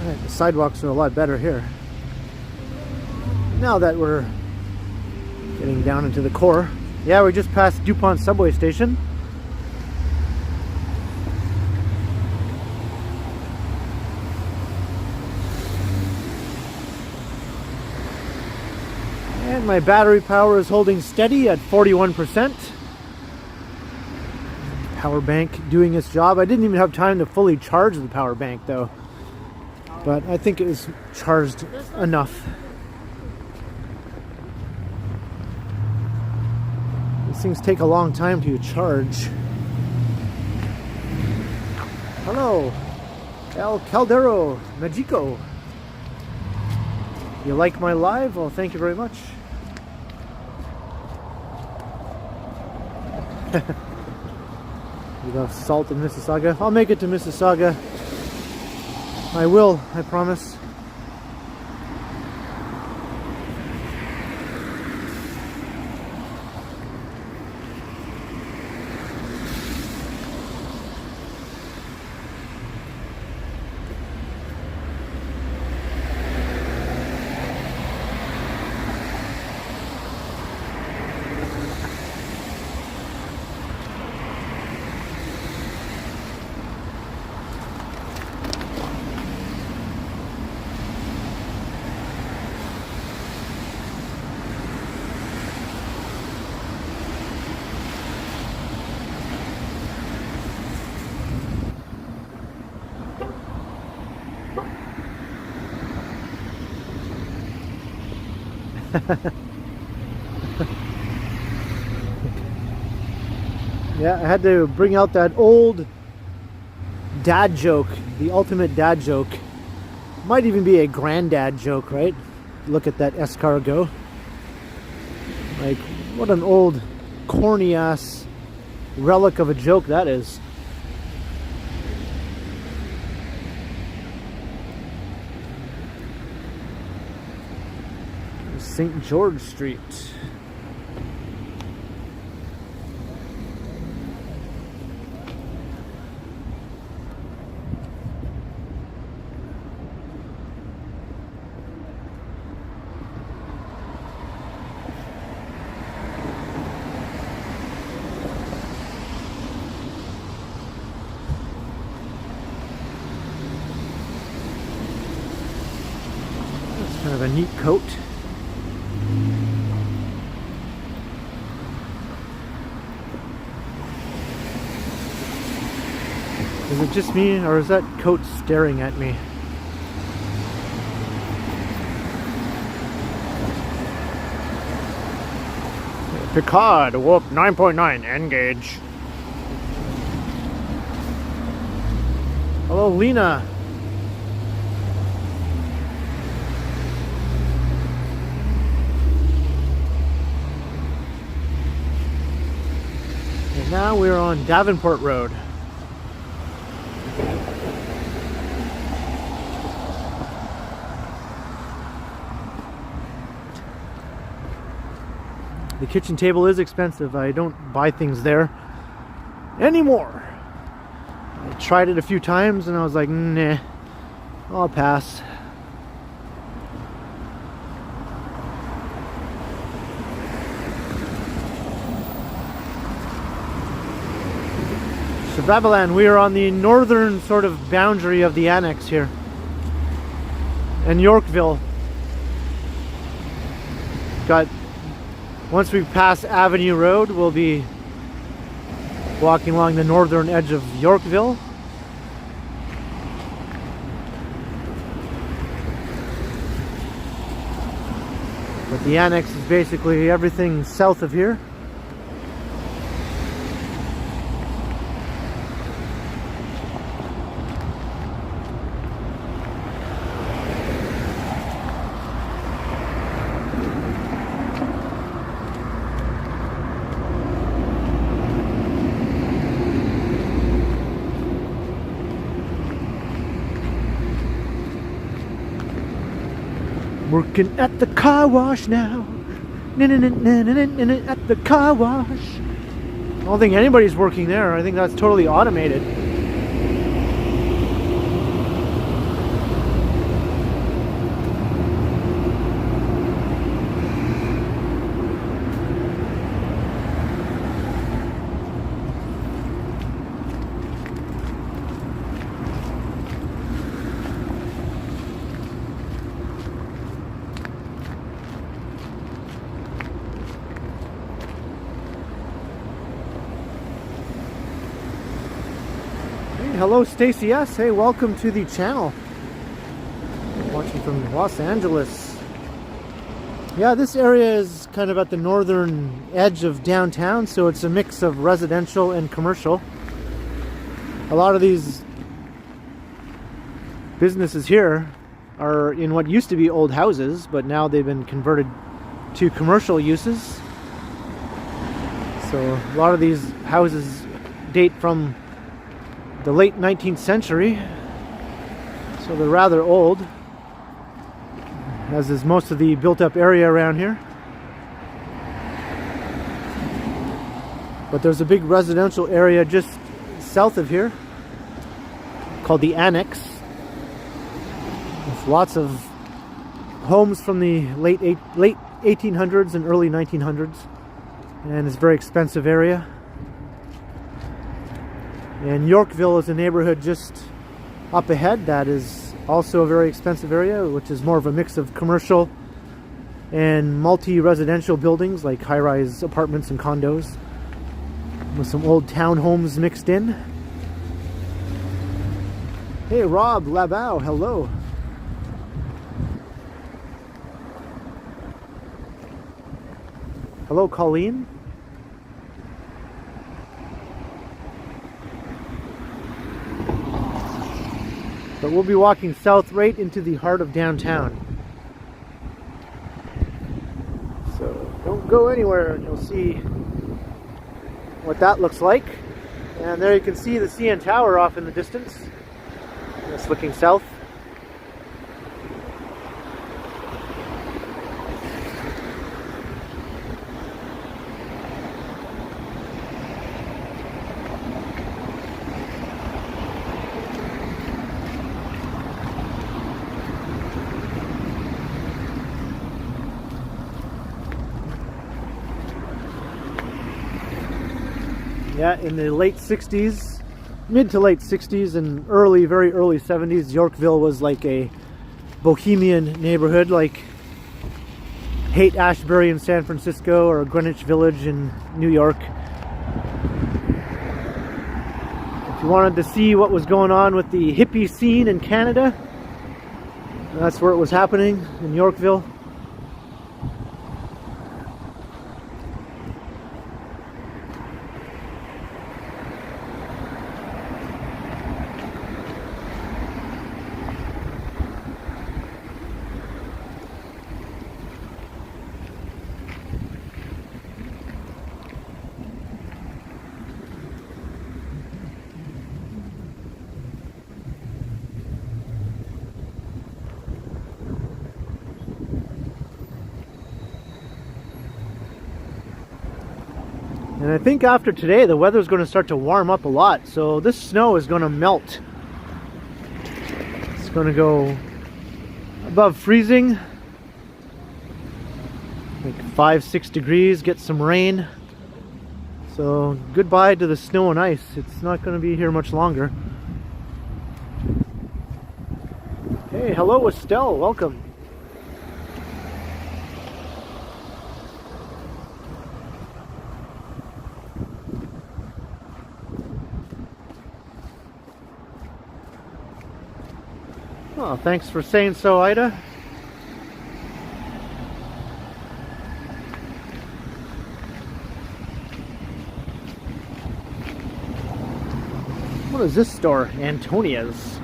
The sidewalks are a lot better here. Now that we're getting down into the core. Yeah, we just passed Dupont subway station. And my battery power is holding steady at 41%. Power bank doing its job. I didn't even have time to fully charge the power bank though. But I think it is charged enough. These things take a long time to charge. Hello, El Caldero Magico. You like my live? Well, thank you very much. You love salt in Mississauga? I'll make it to Mississauga. I will, I promise. Yeah, I had to bring out that old dad joke, the ultimate dad joke. Might even be a granddad joke, right? Look at that escargot. Like, what an old, corny ass relic of a joke that is. St. George Street. That's kind of a neat coat. Is it just me, or is that coat staring at me? Picard, warp 9.9, engage. Hello, Lena. And now we're on Davenport Road. The kitchen table is expensive. I don't buy things there anymore. I tried it a few times and I was like, nah, I'll pass. So Babalan, we are on the northern sort of boundary of the annex here. And Yorkville. Once we pass Avenue Road, we'll be walking along the northern edge of Yorkville. But the annex is basically everything south of here. Working at the car wash now. At the car wash. I don't think anybody's working there. I think that's totally automated. Hello, Stacy S. Hey, welcome to the channel. Watching from Los Angeles. Yeah, this area is kind of at the northern edge of downtown, so it's a mix of residential and commercial. A lot of these businesses here are in what used to be old houses, but now they've been converted to commercial uses. So a lot of these houses date from the late 19th century, so they're rather old, as is most of the built-up area around here. But there's a big residential area just south of here called the Annex, with lots of homes from the late 1800s and early 1900s, and it's a very expensive area. And Yorkville is a neighborhood just up ahead that is also a very expensive area, which is more of a mix of commercial and multi-residential buildings like high-rise apartments and condos with some old townhomes mixed in. Hey, Rob Labau, hello. Hello, Colleen. But we'll be walking south right into the heart of downtown. So don't go anywhere and you'll see what that looks like. And there you can see the CN Tower off in the distance. It's looking south. Yeah, in the late 60s, mid to late 60s and very early 70s, Yorkville was like a bohemian neighborhood, like Haight-Ashbury in San Francisco or Greenwich Village in New York. If you wanted to see what was going on with the hippie scene in Canada, that's where it was happening, in Yorkville. And I think after today, the weather's going to start to warm up a lot. So this snow is going to melt. It's going to go above freezing. Like 5-6 degrees, get some rain. So goodbye to the snow and ice. It's not going to be here much longer. Hey, hello Estelle, welcome. Oh, thanks for saying so, Ida. What is this store? Antonia's.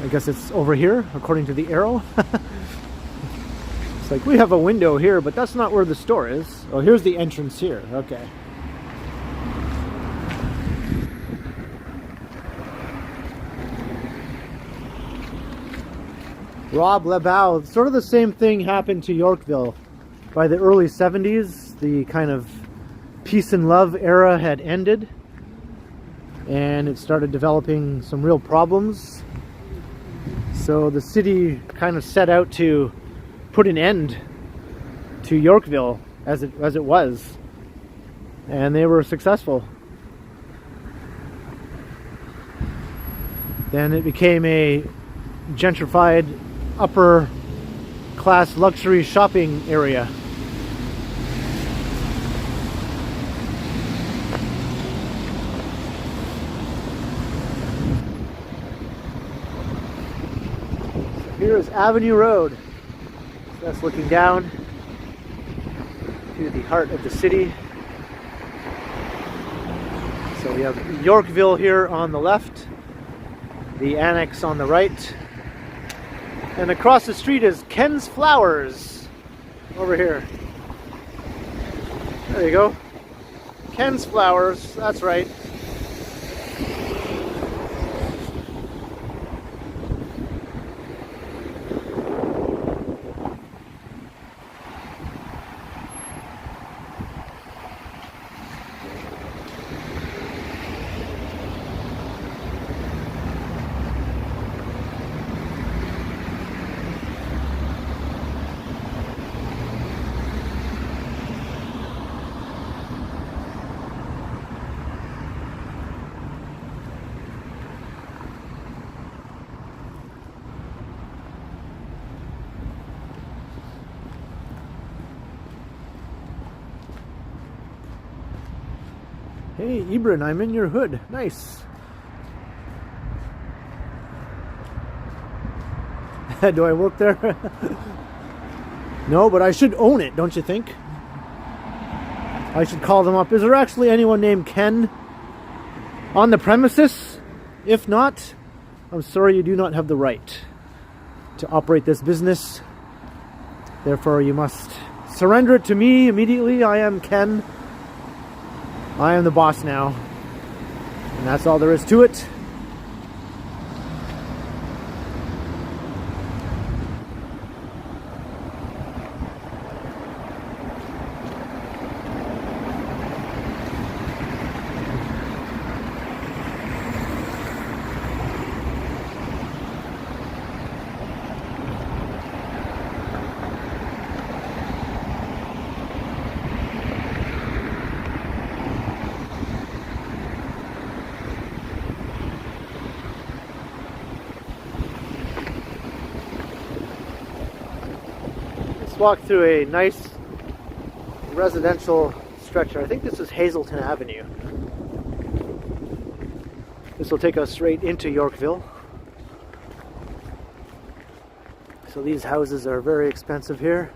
I guess it's over here, according to the arrow. It's like, we have a window here, but that's not where the store is. Oh, here's the entrance here. Okay. Rob LeBow, sort of the same thing happened to Yorkville. By the early 70s, the kind of peace and love era had ended, and it started developing some real problems. So the city kind of set out to put an end to Yorkville as it was, and they were successful. Then it became a gentrified upper class luxury shopping area. So here's Avenue Road. So that's looking down to the heart of the city. So we have Yorkville here on the left, the annex on the right. And across the street is Ken's Flowers over here. There you go. Ken's Flowers, that's right. Hey, Ibrin, I'm in your hood. Nice. Do I work there? No, but I should own it, don't you think? I should call them up. Is there actually anyone named Ken on the premises? If not, I'm sorry, you do not have the right to operate this business. Therefore, you must surrender it to me immediately. I am Ken. I am the boss now, and that's all there is to it. Walk through a nice residential structure. I think this is Hazleton Avenue. This will take us right into Yorkville. So these houses are very expensive here.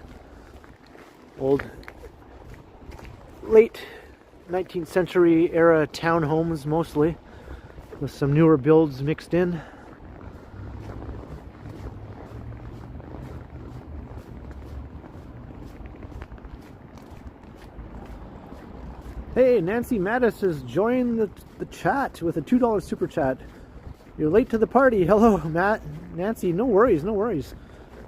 Old, late 19th century era townhomes mostly, with some newer builds mixed in. Hey, Nancy Mattis has joined the chat with a $2 super chat. You're late to the party. Hello, Matt. Nancy, no worries, no worries.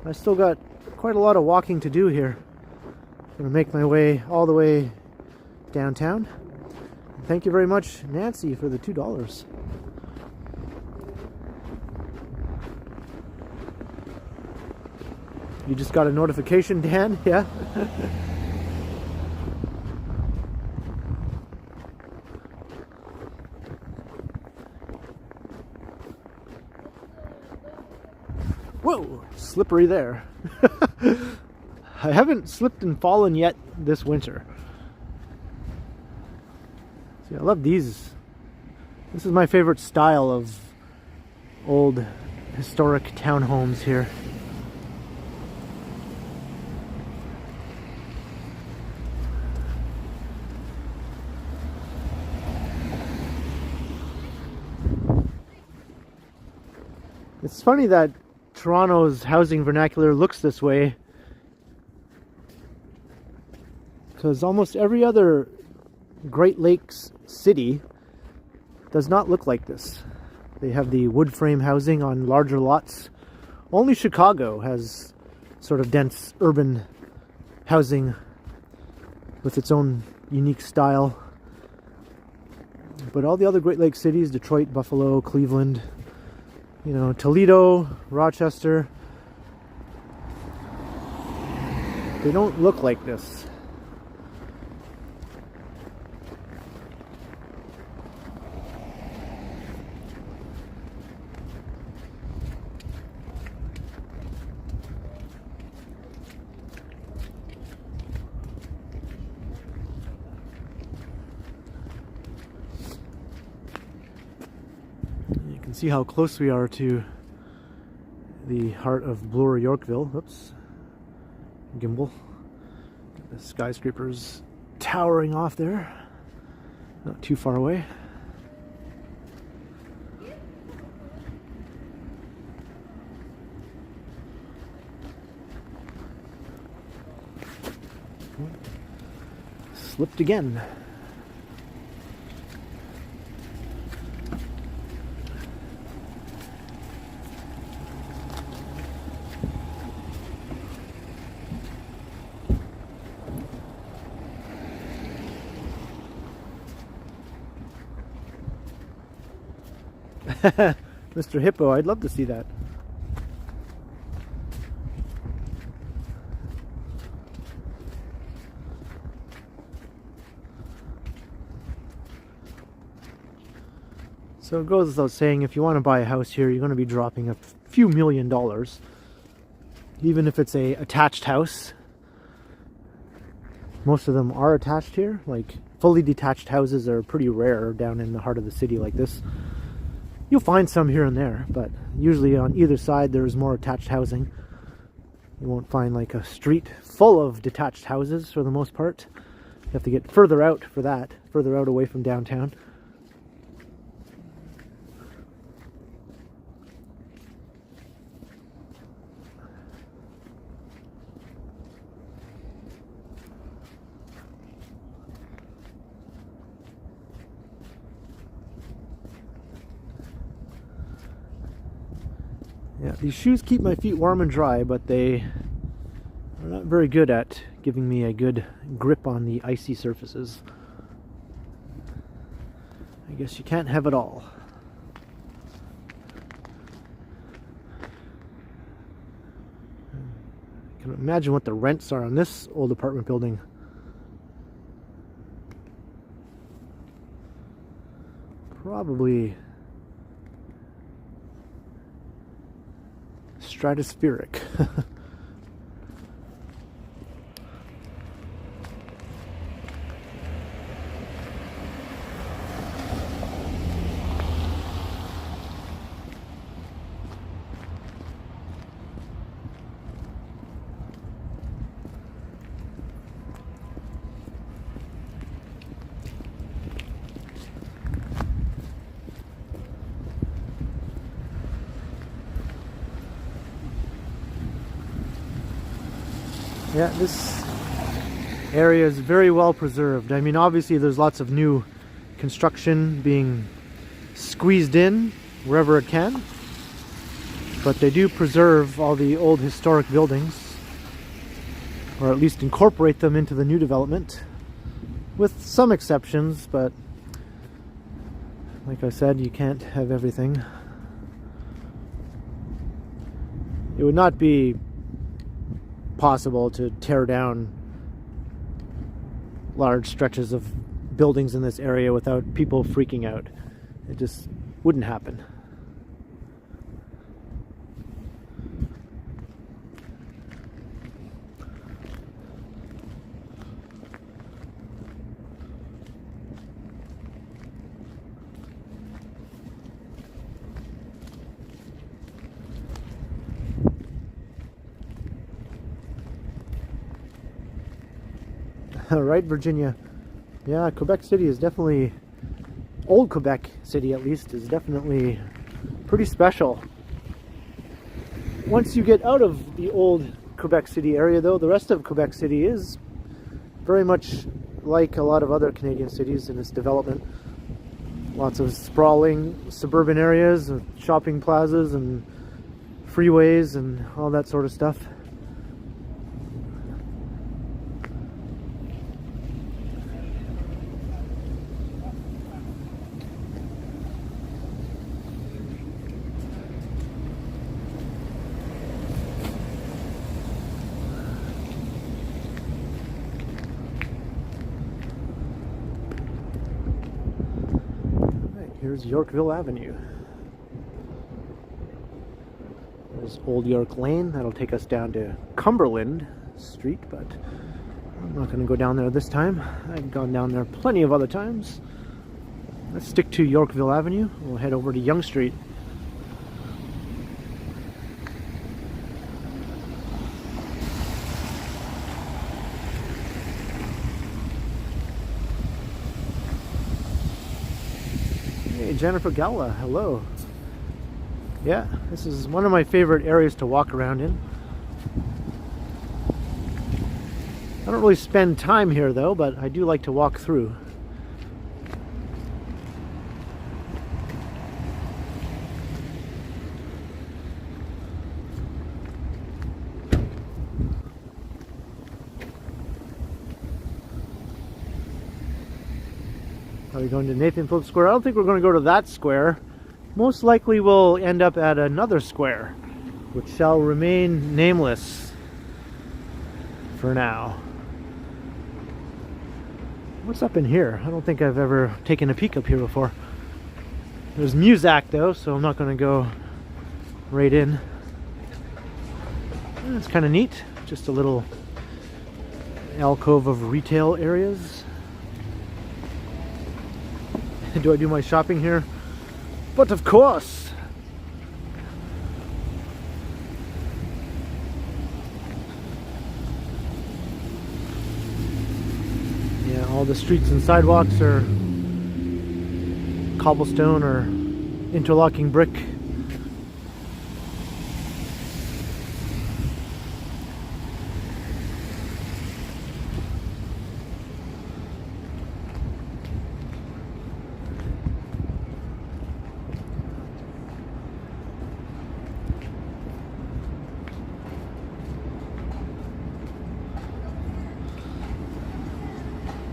I still got quite a lot of walking to do here. I'm gonna make my way all the way downtown. Thank you very much, Nancy, for the $2. You just got a notification, Dan? Yeah? Whoa, slippery there. I haven't slipped and fallen yet this winter. See, I love these. This is my favorite style of old historic townhomes here. It's funny that Toronto's housing vernacular looks this way, because almost every other Great Lakes city does not look like this. They have the wood frame housing on larger lots. Only Chicago has sort of dense urban housing with its own unique style. But all the other Great Lakes cities, Detroit, Buffalo, Cleveland, you know, Toledo, Rochester, they don't look like this. See how close we are to the heart of Bloor-Yorkville. Oops. Gimbal. The skyscrapers towering off there. Not too far away. Slipped again. Mr. Hippo, I'd love to see that. So it goes without saying, if you want to buy a house here, you're going to be dropping a few $1 million. Even if it's a attached house. Most of them are attached here. Like, fully detached houses are pretty rare down in the heart of the city like this. You'll find some here and there, but usually on either side there's more attached housing. You won't find like a street full of detached houses for the most part. You have to get further out for that, further out away from downtown. Yeah, these shoes keep my feet warm and dry, but they are not very good at giving me a good grip on the icy surfaces. I guess you can't have it all. I can imagine what the rents are on this old apartment building. Probably stratospheric. Yeah, this area is very well preserved. I mean, obviously there's lots of new construction being squeezed in wherever it can, but they do preserve all the old historic buildings, or at least incorporate them into the new development, with some exceptions, but like I said, you can't have everything. It would not be possible to tear down large stretches of buildings in this area without people freaking out. It just wouldn't happen. Right, Virginia. Yeah, Quebec City is definitely, old Quebec City at least, is definitely pretty special. Once you get out of the old Quebec City area, though, the rest of Quebec City is very much like a lot of other Canadian cities in its development. Lots of sprawling suburban areas, shopping plazas and freeways and all that sort of stuff. Here's Yorkville Avenue. There's Old York Lane. That'll take us down to Cumberland Street, but I'm not going to go down there this time. I've gone down there plenty of other times. Let's stick to Yorkville Avenue. We'll head over to Yonge Street. Jennifer Gala, hello. Yeah, this is one of my favorite areas to walk around in. I don't really spend time here though, but I do like to walk through. Are we going to Nathan Phillips Square? I don't think we're going to go to that square. Most likely we'll end up at another square, which shall remain nameless for now. What's up in here? I don't think I've ever taken a peek up here before. There's Muzak though, so I'm not going to go right in. It's kind of neat. Just a little alcove of retail areas. Do I do my shopping here? But of course! Yeah, all the streets and sidewalks are cobblestone or interlocking brick.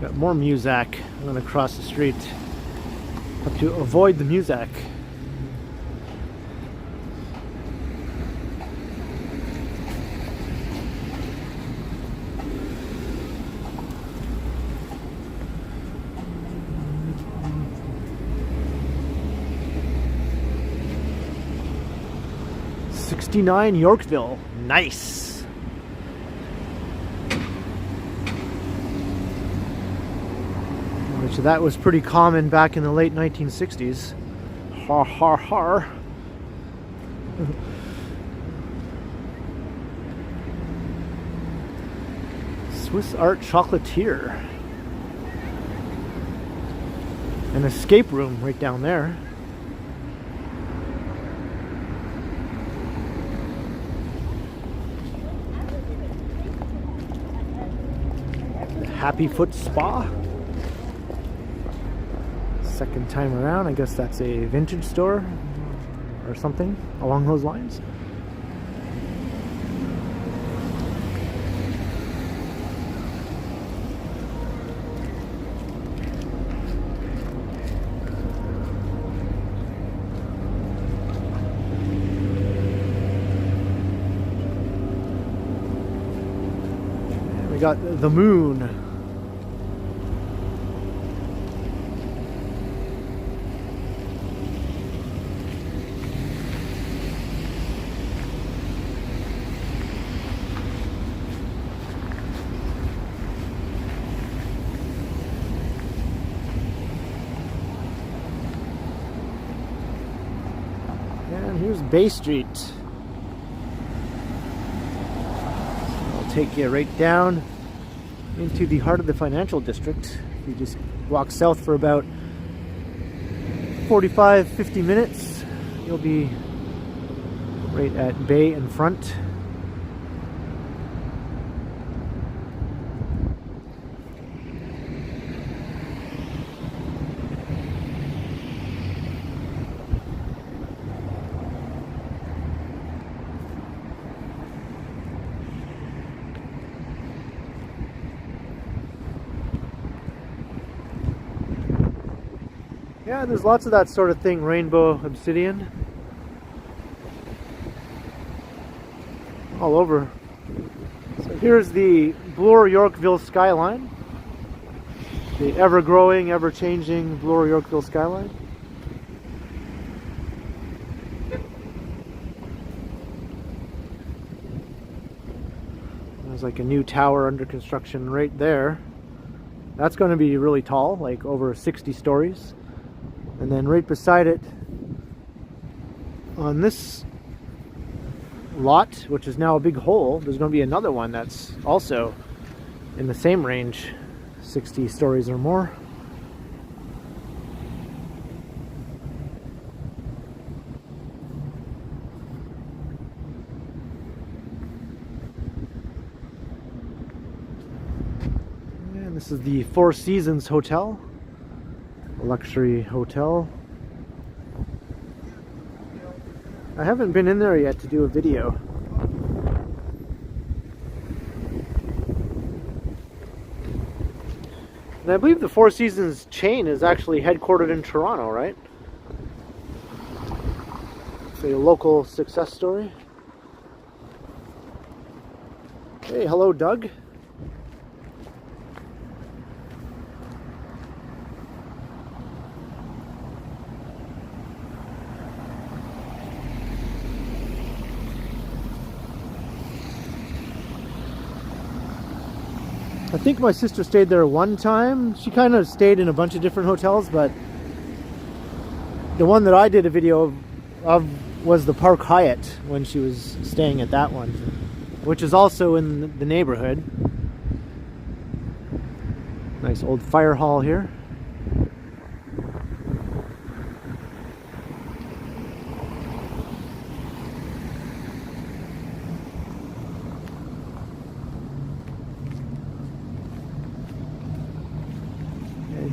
Got more Muzak. I'm going to cross the street. Have to avoid the Muzak. '69 Yorkville. Nice. So that was pretty common back in the late 1960s. Har har har. Swiss Art Chocolatier. An escape room right down there. Happy Foot Spa. Second time around, I guess that's a vintage store or something along those lines. And we got the Moon. And here's Bay Street. I'll take you right down into the heart of the financial district. You just walk south for about 45-50 minutes. You'll be right at Bay in front. Yeah, there's lots of that sort of thing, rainbow obsidian. All over. So here's the Bloor-Yorkville skyline. The ever-growing, ever-changing Bloor-Yorkville skyline. There's like a new tower under construction right there. That's going to be really tall, like over 60 stories. And then right beside it, on this lot, which is now a big hole, there's going to be another one that's also in the same range, 60 stories or more. And this is the Four Seasons Hotel. Luxury hotel. I haven't been in there yet to do a video. And I believe the Four Seasons chain is actually headquartered in Toronto, right? It's a local success story. Hey, hello, Doug. I think my sister stayed there one time. She kind of stayed in a bunch of different hotels, but the one that I did a video of was the Park Hyatt when she was staying at that one, which is also in the neighborhood. Nice old fire hall here.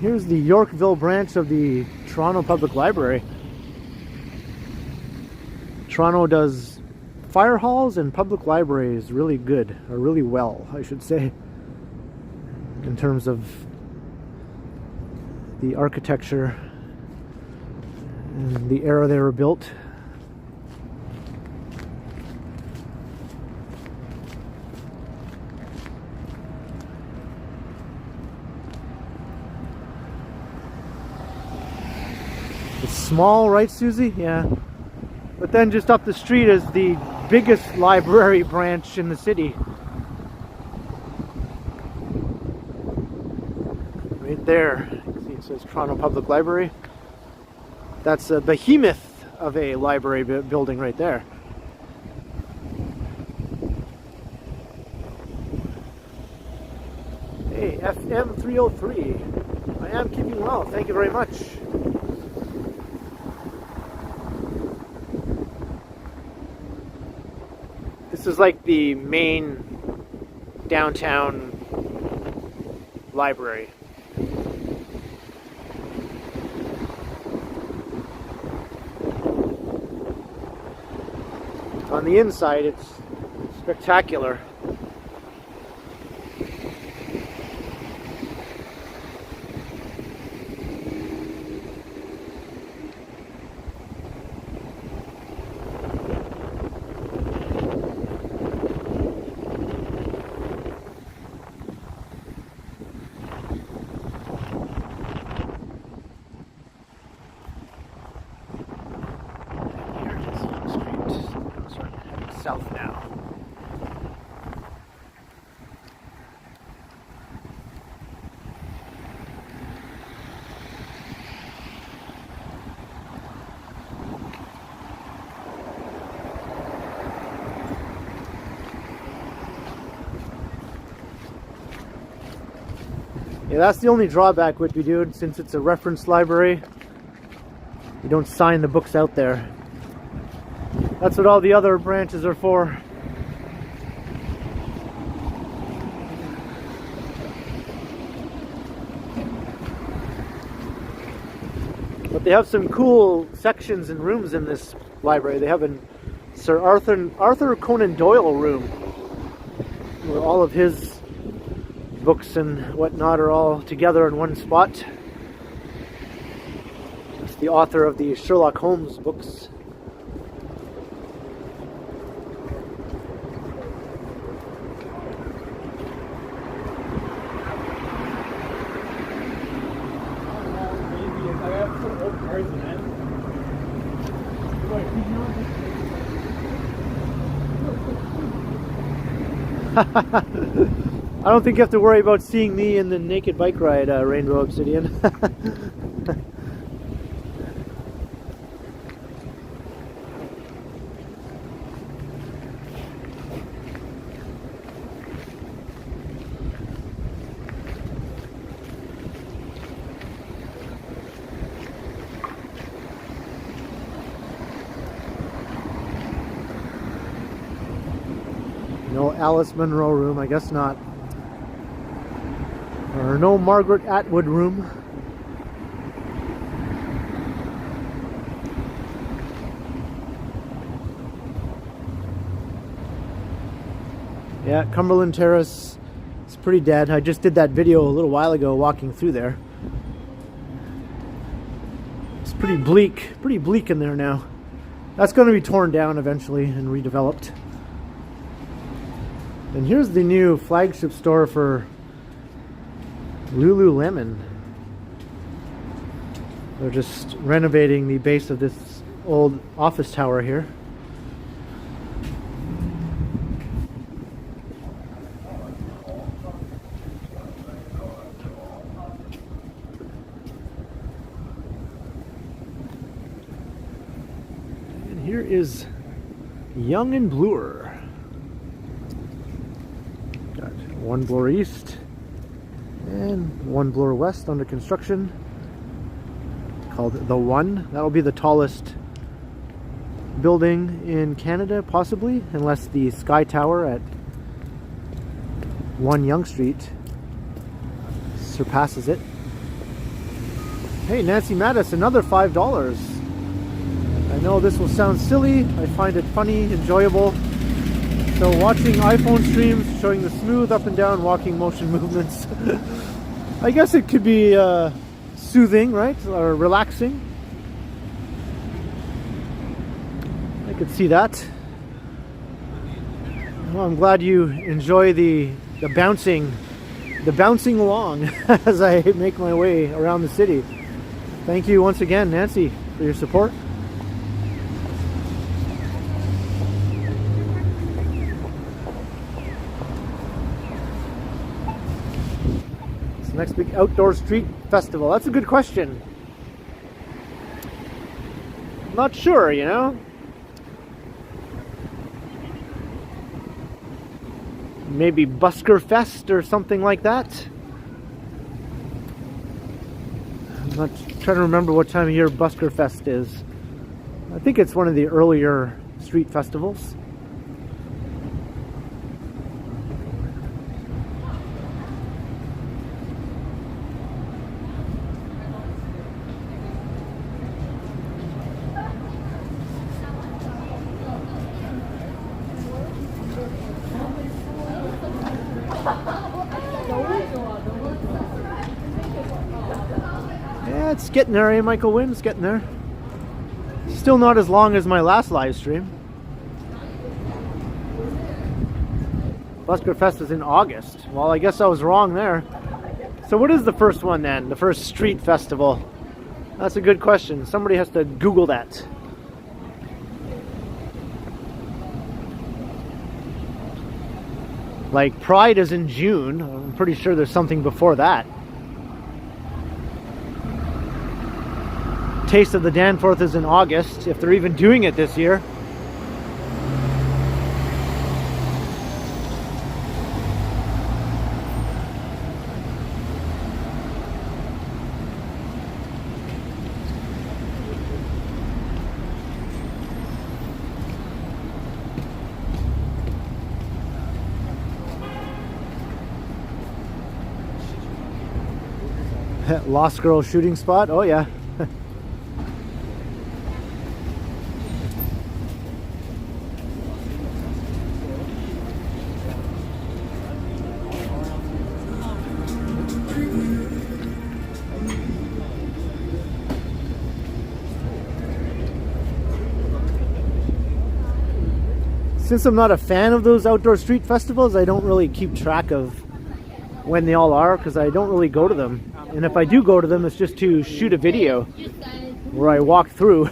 Here's the Yorkville branch of the Toronto Public Library. Toronto does fire halls and public libraries really good, or really well, I should say, in terms of the architecture and the era they were built. It's small, right, Susie? Yeah. But then just up the street is the biggest library branch in the city. Right there. You can see it says Toronto Public Library. That's a behemoth of a library building right there. Hey, FM 303. I am keeping well. Thank you very much. This is like the main downtown library. On the inside, it's spectacular. South now. Yeah, that's the only drawback would be, dude, since it's a reference library, you don't sign the books out there. That's what all the other branches are for. But they have some cool sections and rooms in this library. They have a Sir Arthur Conan Doyle room, where all of his books and whatnot are all together in one spot. It's the author of the Sherlock Holmes books. I don't think you have to worry about seeing me in the naked bike ride, Rainbow Obsidian. No Alice Munro room, I guess not. Or no Margaret Atwood room. Yeah, Cumberland Terrace is pretty dead. I just did that video a little while ago walking through there. It's pretty bleak in there now. That's going to be torn down eventually and redeveloped. And here's the new flagship store for Lululemon. They're just renovating the base of this old office tower here. And here is Yonge and Bloor. Got one Bloor East and one Bloor West under construction, called The One. That'll be the tallest building in Canada, possibly, unless the Sky Tower at 1 Yonge Street surpasses it. Hey, Nancy Mattis, another $5. I know this will sound silly. I find it funny, enjoyable. So watching iPhone streams showing the smooth up and down walking motion movements, I guess it could be soothing, right? Or relaxing. I could see that. Well, I'm glad you enjoy the bouncing along as I make my way around the city. Thank you once again, Nancy, for your support. Next big outdoor street festival. That's a good question. I'm not sure, you know. Maybe Busker Fest or something like that. I'm not trying to remember what time of year Busker Fest is. I think it's one of the earlier street festivals. It's getting there, eh, Michael Wynn? It's getting there. Still not as long as my last live stream. Busker Fest was in August. Well, I guess I was wrong there. So what is the first one then? The first street festival? That's a good question. Somebody has to Google that. Like Pride is in June. I'm pretty sure there's something before that. Taste of the Danforth is in August, if they're even doing it this year. Lost Girl shooting spot. Oh yeah. Since I'm not a fan of those outdoor street festivals, I don't really keep track of when they all are, because I don't really go to them. And if I do go to them, it's just to shoot a video where I walk through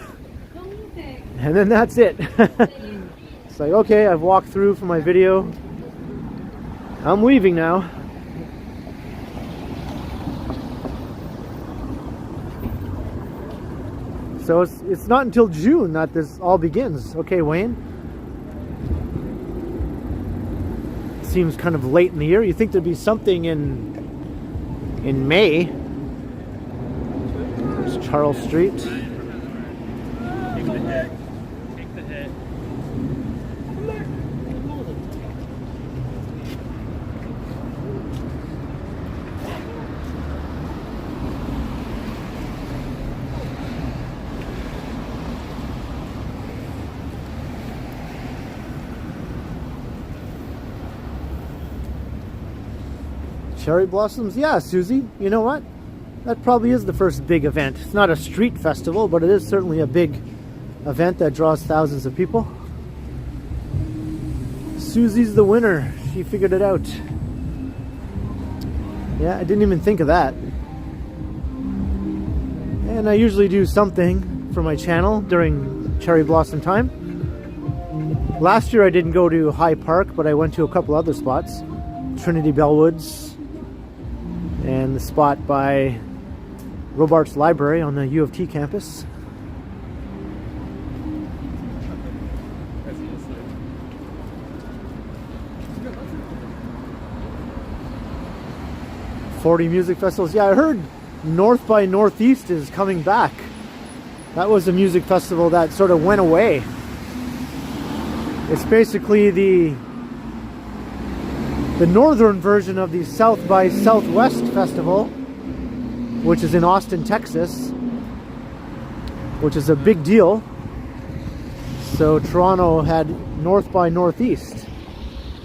and then that's it. It's like, okay, I've walked through for my video, I'm leaving now. So it's not until June that this all begins. Okay, Wayne. Seems kind of late in the year. You think there'd be something in May. There's Charles Street. Take the hit. Take the hit. Cherry blossoms? Yeah, Susie. You know what? That probably is the first big event. It's not a street festival, but it is certainly a big event that draws thousands of people. Susie's the winner. She figured it out. Yeah, I didn't even think of that. And I usually do something for my channel during cherry blossom time. Last year I didn't go to High Park, but I went to a couple other spots. Trinity Bellwoods, and the spot by Robarts Library on the U of T campus. "40 music festivals." Yeah, I heard North by Northeast is coming back. That was a music festival that sort of went away. It's basically the northern version of the South by Southwest Festival, which is in Austin, Texas, which is a big deal. So Toronto had North by Northeast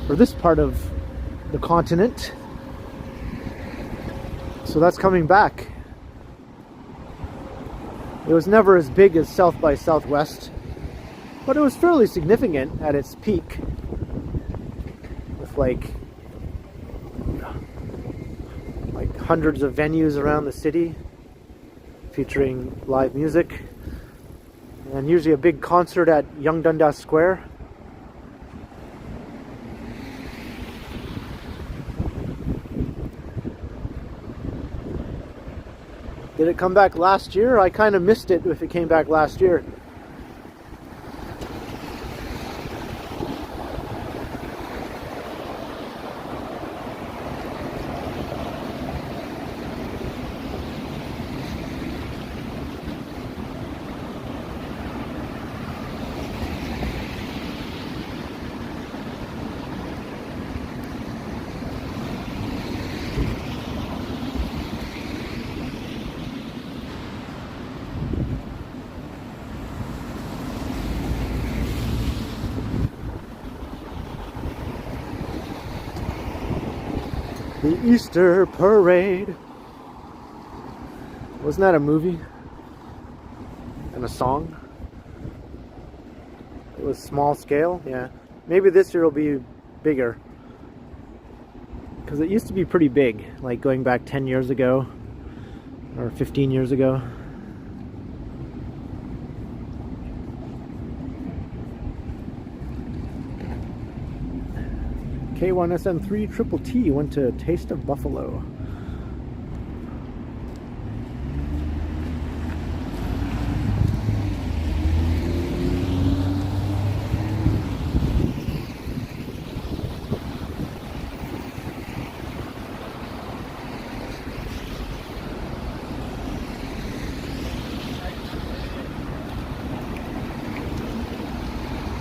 for this part of the continent. So that's coming back. It was never as big as South by Southwest, but it was fairly significant at its peak, with like hundreds of venues around the city featuring live music, and usually a big concert at Yonge-Dundas Square. Did it come back last year? I kind of missed it if it came back last year. The Easter Parade. Wasn't that a movie? And a song? It was small scale, yeah. Maybe this year will be bigger. Because it used to be pretty big, like going back 10 years ago or 15 years ago. K1SN3 Triple T went to Taste of Buffalo.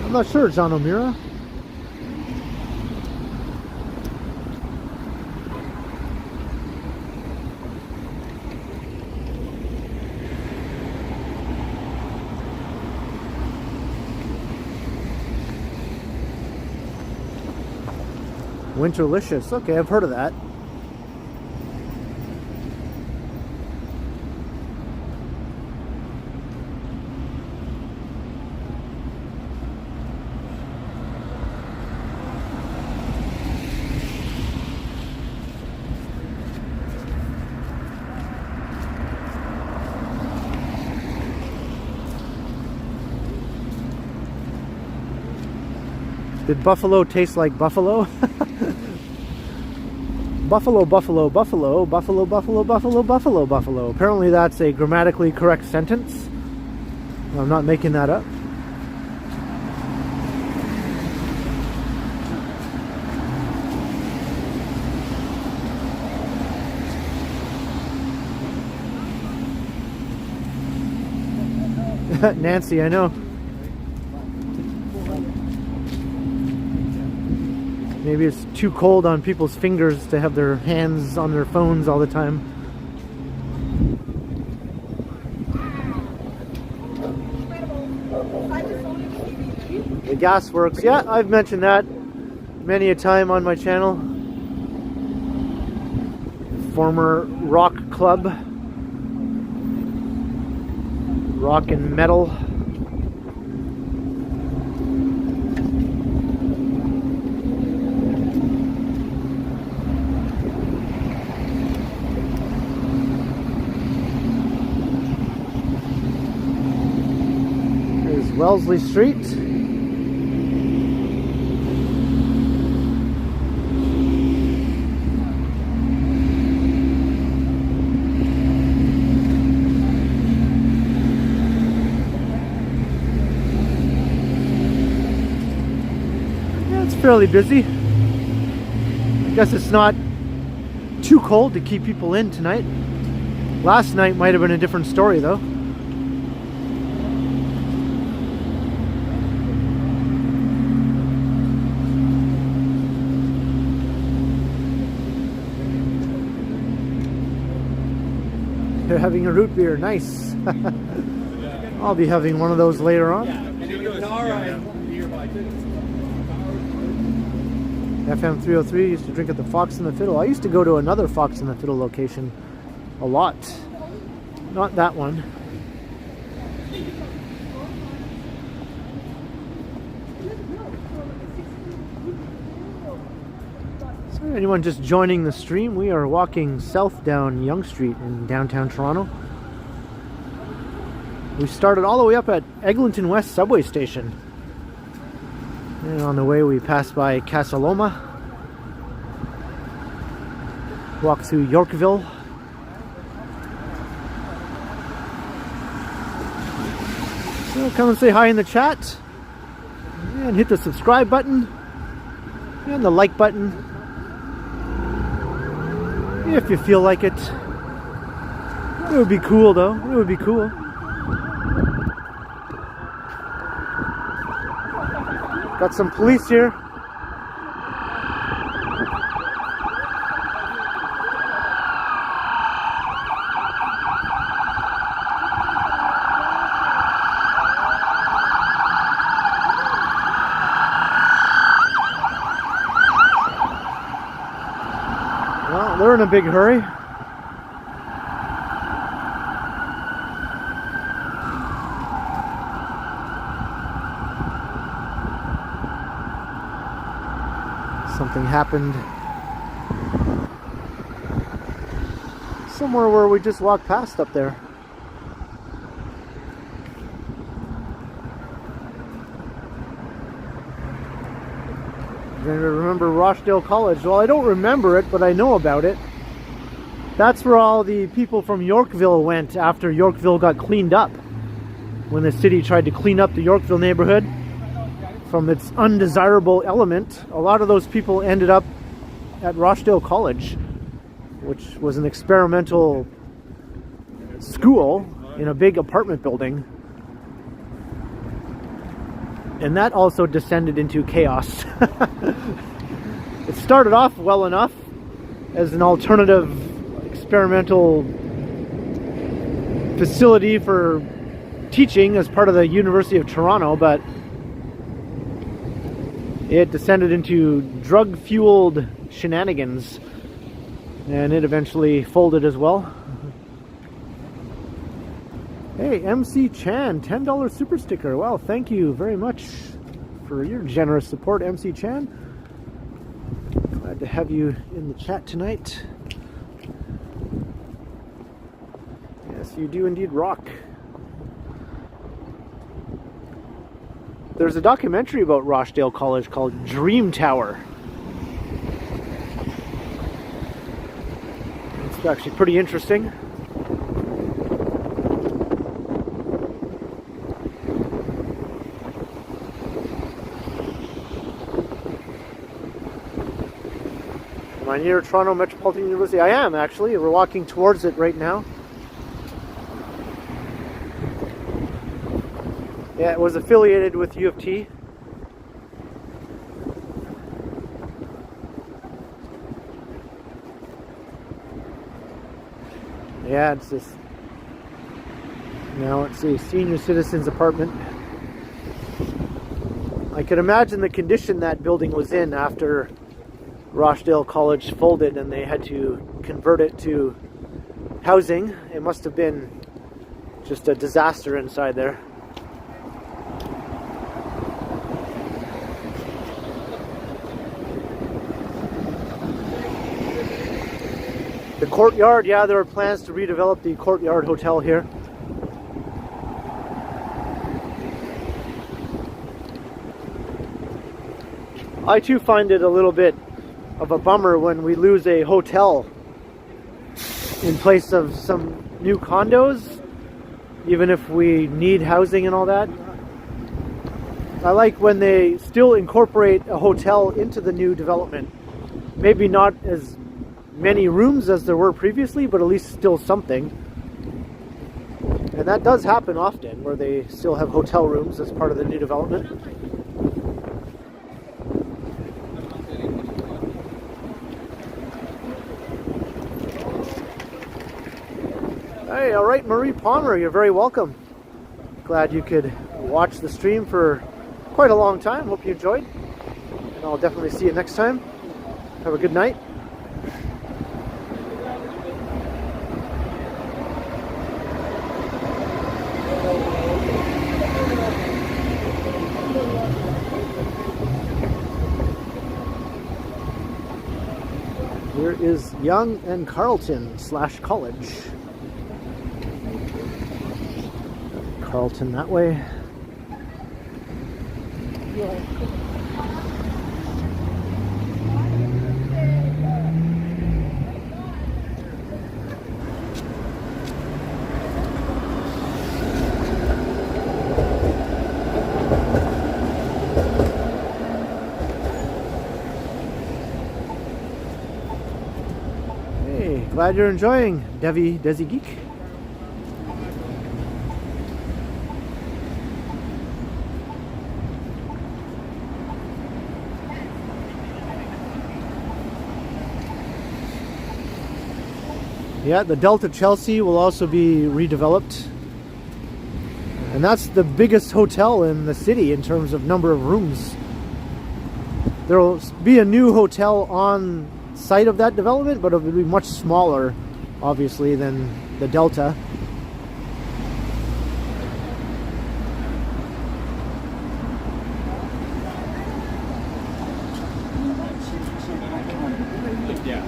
I'm not sure, John O'Meara. Winterlicious. Okay, I've heard of that. Did buffalo taste like buffalo? Buffalo, buffalo, buffalo, buffalo, buffalo, buffalo, buffalo, buffalo. Apparently that's a grammatically correct sentence. I'm not making that up. Nancy, I know. Maybe it's too cold on people's fingers to have their hands on their phones all the time. The gas works. Yeah, I've mentioned that many a time on my channel. Former rock club. Rock and metal. Wellesley Street. Yeah, it's fairly busy. I guess it's not too cold to keep people in tonight. Last night might have been a different story though. They're having a root beer, nice. I'll be having one of those later on. FM 303 used to drink at the Fox and the Fiddle. I used to go to another Fox and the Fiddle location a lot. Not that one. So anyone just joining the stream, we are walking south down Yonge Street in downtown Toronto. We started all the way up at Eglinton West subway station. And on the way we passed by Casa Loma. Walk through Yorkville. So come and say hi in the chat. And hit the subscribe button. And the like button. If you feel like it. It would be cool though. It would be cool. Got some police here. Well, they're in a big hurry. Something happened somewhere where we just walked past up there. I remember Rochdale College. Well, I don't remember it, but I know about it. That's where all the people from Yorkville went after Yorkville got cleaned up. When the city tried to clean up the Yorkville neighborhood from its undesirable element, a lot of those people ended up at Rochdale College, which was an experimental school in a big apartment building. And that also descended into chaos. It started off well enough as an alternative experimental facility for teaching as part of the University of Toronto, but it descended into drug-fueled shenanigans, and it eventually folded as well. Hey, MC Chan, $10 super sticker. Wow, thank you very much for your generous support, MC Chan. Glad to have you in the chat tonight. Yes, you do indeed rock. There's a documentary about Rochdale College called Dream Tower. It's actually pretty interesting. Am I near Toronto Metropolitan University? I am, actually. We're walking towards it right now. Yeah, it was affiliated with U of T. Yeah, it's this. Now it's a senior citizens apartment. I could imagine the condition that building was in after Rochdale College folded and they had to convert it to housing. It must have been just a disaster inside there. The courtyard, yeah, there are plans to redevelop the Courtyard Hotel here. I too find it a little bit of a bummer when we lose a hotel in place of some new condos, even if we need housing and all that. I like when they still incorporate a hotel into the new development. Maybe not as many rooms as there were previously, but at least still something. And that does happen often, where they still have hotel rooms as part of the new development. Hey, all right, Marie Palmer, you're very welcome. Glad you could watch the stream for quite a long time. Hope you enjoyed. And I'll definitely see you next time. Have a good night. Here is Yonge and Carlton / College. Carlton that way. Hey, glad you're enjoying Desi Geek. Yeah, the Delta Chelsea will also be redeveloped. And that's the biggest hotel in the city in terms of number of rooms. There will be a new hotel on site of that development, but it will be much smaller, obviously, than the Delta. Yeah.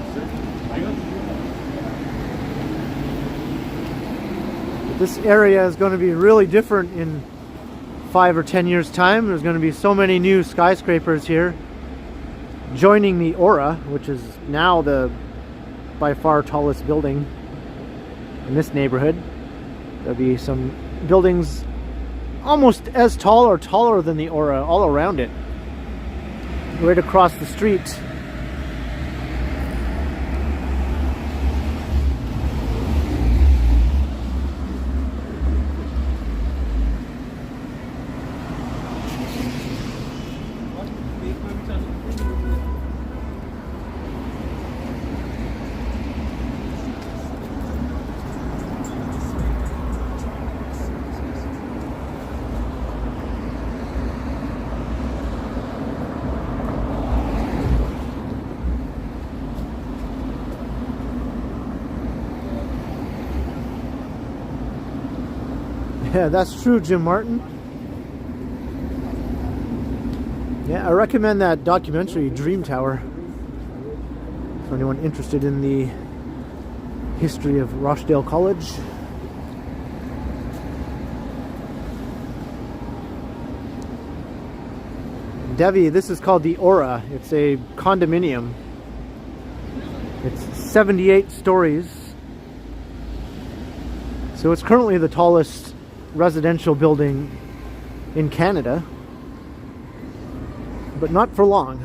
This area is going to be really different in 5 or 10 years time. There's going to be so many new skyscrapers here joining the Aura, which is now the by far tallest building in this neighborhood. There'll be some buildings almost as tall or taller than the Aura all around it. Right across the street. Yeah, that's true, Jim Martin. Yeah, I recommend that documentary, Dream Tower, for anyone interested in the history of Rochdale College. Devi, this is called the Aura. It's a condominium. It's 78 stories. So it's currently the tallest residential building in Canada, but not for long.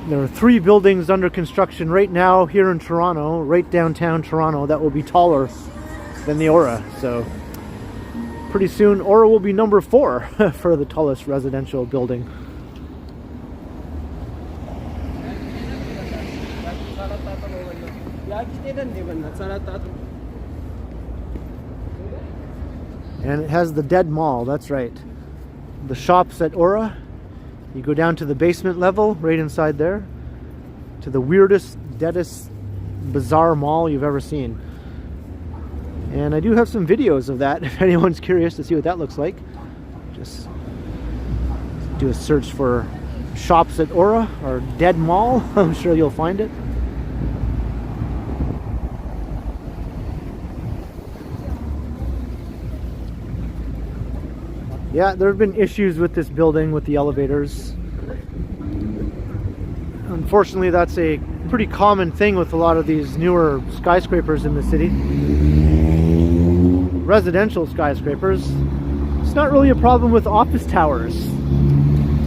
There are 3 buildings under construction right now here in Toronto, right downtown Toronto, that will be taller than the Aura. So pretty soon Aura will be number 4 for the tallest residential building. And it has the dead mall, that's right. The shops at Aura, you go down to the basement level, right inside there, to the weirdest, deadest, bizarre mall you've ever seen. And I do have some videos of that, if anyone's curious to see what that looks like. Just do a search for shops at Aura, or dead mall, I'm sure you'll find it. Yeah, there have been issues with this building with the elevators. Unfortunately, that's a pretty common thing with a lot of these newer skyscrapers in the city. Residential skyscrapers. It's not really a problem with office towers,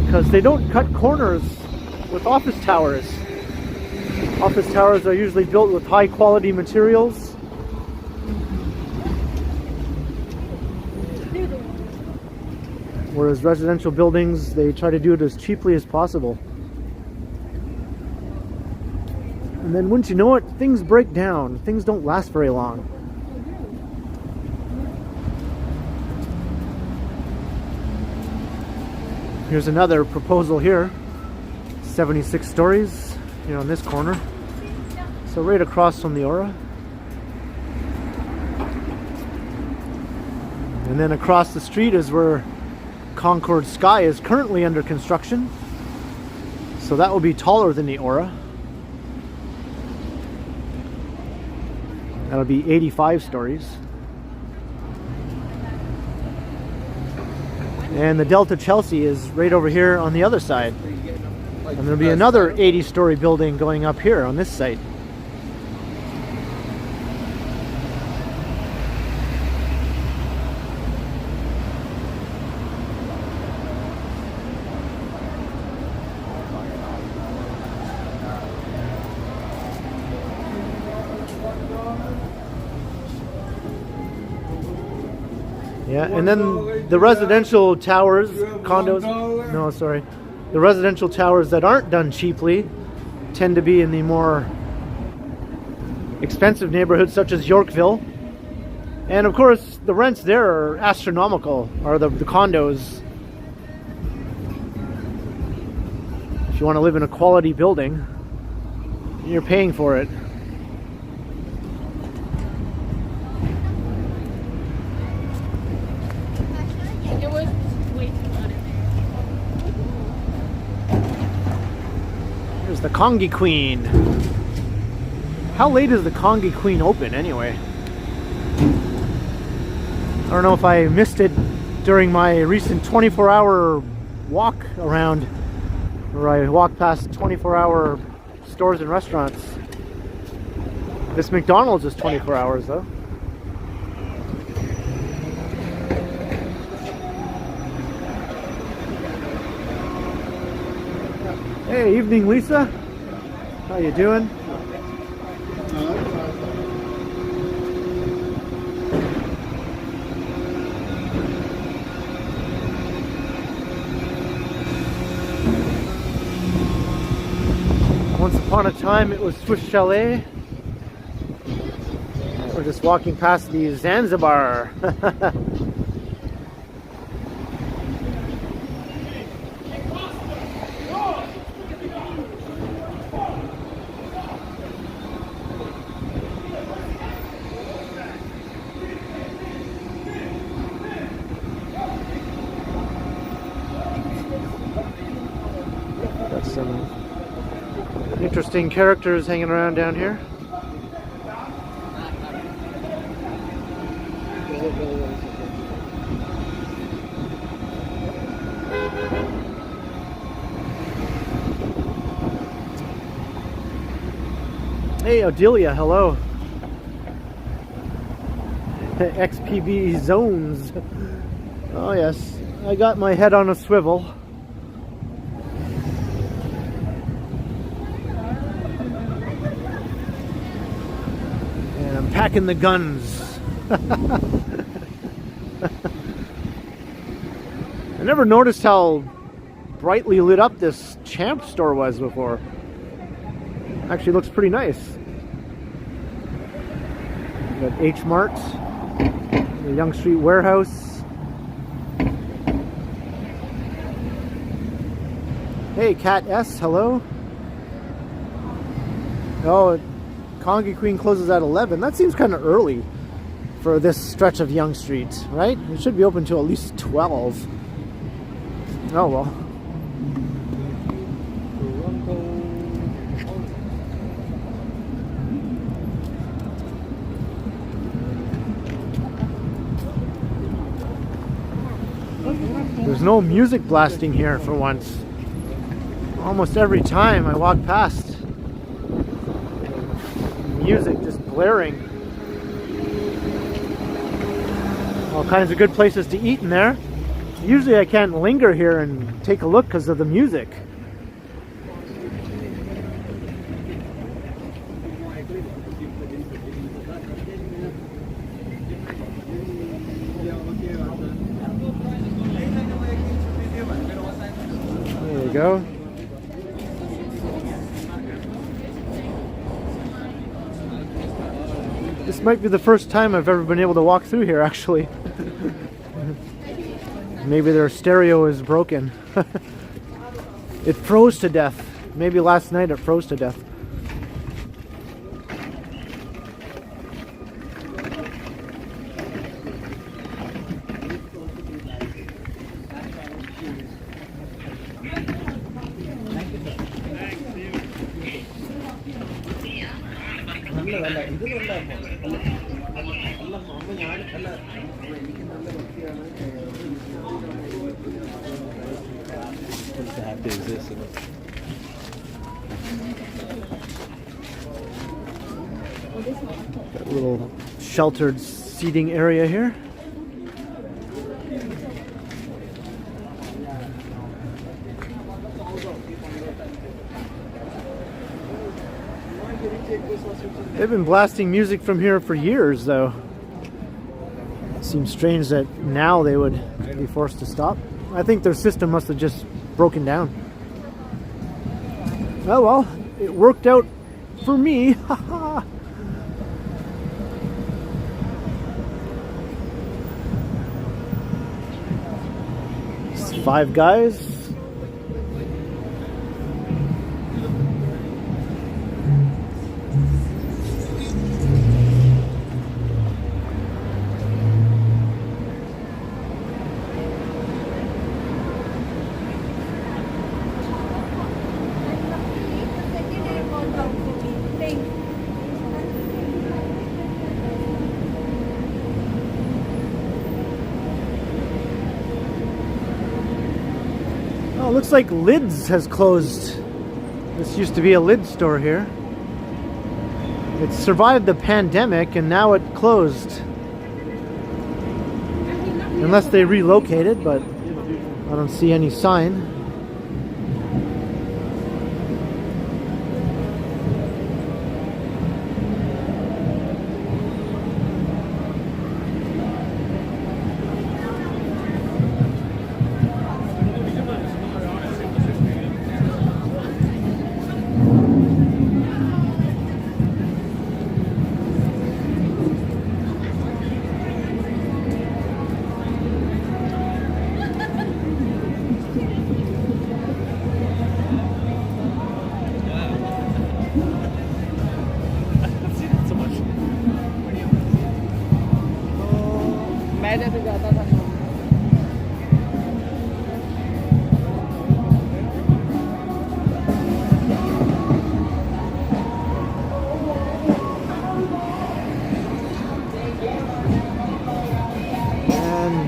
because they don't cut corners with office towers. Office towers are usually built with high quality materials. Whereas residential buildings, they try to do it as cheaply as possible. And then once you know it, things break down. Things don't last very long. Here's another proposal here. 76 stories here on this corner. So right across from the Aura. And then across the street is where Concord Sky is currently under construction, so that will be taller than the Aura. That'll be 85 stories. And the Delta Chelsea is right over here on the other side. And there'll be another 80-story building going up here on this site. Yeah, and then the residential towers, condos, no, sorry. The residential towers that aren't done cheaply tend to be in the more expensive neighborhoods such as Yorkville. And of course, the rents there are astronomical, or the condos. If you want to live in a quality building, you're paying for it. There's the Congy Queen. How late is the Congy Queen open anyway? I don't know if I missed it during my recent 24-hour walk around, where I walked past 24-hour stores and restaurants. This McDonald's is 24 hours though. Hey, evening Lisa. How you doing? Once upon a time it was Swiss Chalet. We're just walking past the Zanzibar. Got some interesting characters hanging around down here. Hey Odelia, hello. XPB zones. Oh yes, I got my head on a swivel. And I'm packing the guns. I never noticed how brightly lit up this Champ store was before. Actually looks pretty nice. We got H Mart, the Yonge Street warehouse. Hey Cat S, hello. Oh, Congy Queen closes at 11. That seems kind of early for this stretch of Yonge Street, right? It should be open till at least 12. Oh well. There's no music blasting here for once. Almost every time I walk past, music just blaring. All kinds of good places to eat in there. Usually I can't linger here and take a look because of the music. There you go. This might be the first time I've ever been able to walk through here, actually. Maybe their stereo is broken. It froze to death. Maybe last night it froze to death. Got a little sheltered seating area here. They've been blasting music from here for years, though. It seems strange that now they would be forced to stop. I think their system must have just broken down. Oh well, it worked out for me. It's Five Guys. looks like Lids has closed. This used to be a Lids store here. It survived the pandemic and now it closed. Unless they relocated, but I don't see any sign.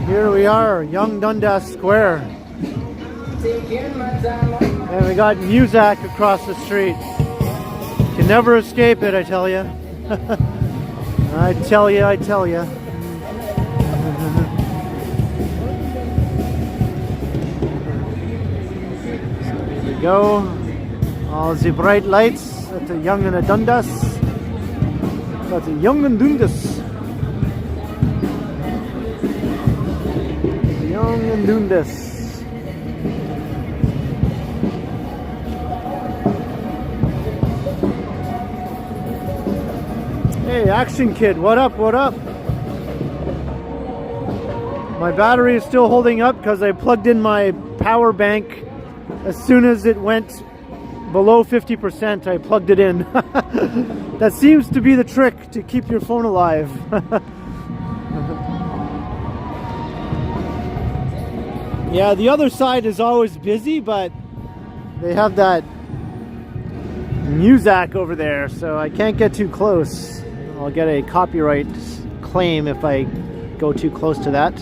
Here we are, Yonge-Dundas Square. And we got Muzak across the street. Can never escape it, I tell you. I tell you, I tell you. So here we go. All the bright lights at the Yonge and Dundas. That's the Yonge and Dundas. Yonge and Dundas. Hey, Action Kid, what up, what up? My battery is still holding up because I plugged in my power bank as soon as it went below 50%. I plugged it in. That seems to be the trick to keep your phone alive. Yeah, the other side is always busy, but they have that Muzak over there, so I can't get too close. I'll get a copyright claim if I go too close to that.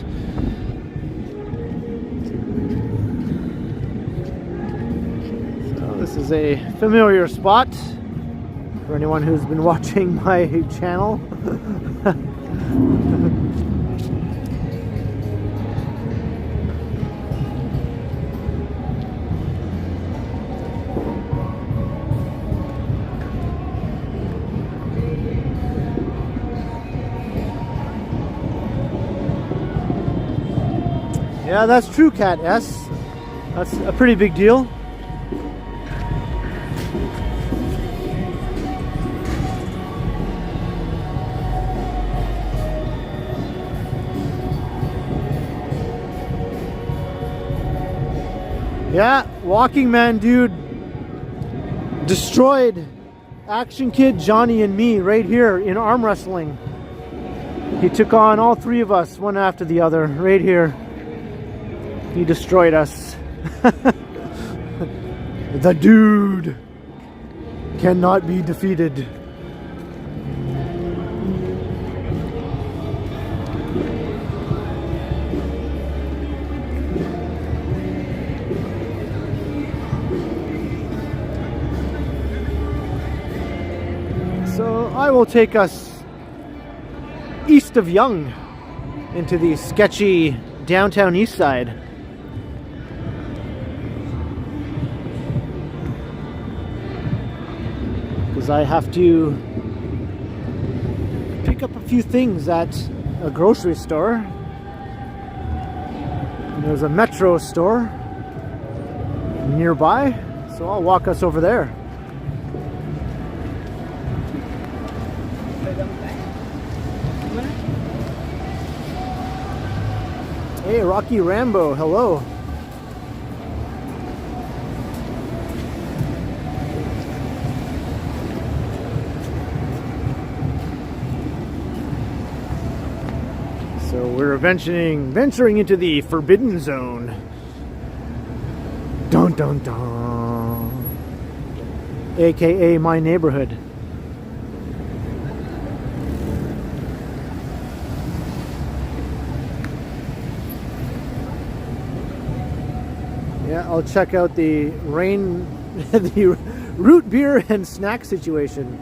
So this is a familiar spot for anyone who's been watching my channel. Yeah, that's true, Cat S. That's a pretty big deal. Yeah, Walking Man dude destroyed Action Kid, Johnny, and me right here in arm wrestling. He took on all three of us, one after the other, right here. He destroyed us. The dude cannot be defeated. So I will take us east of Yonge into the sketchy downtown east side. I have to pick up a few things at a grocery store. And there's a Metro store nearby, so I'll walk us over there. Hey, Rocky Rambo, hello. So we're venturing into the Forbidden Zone. Dun dun dun. AKA my neighborhood. Yeah, I'll check out the the root beer and snack situation.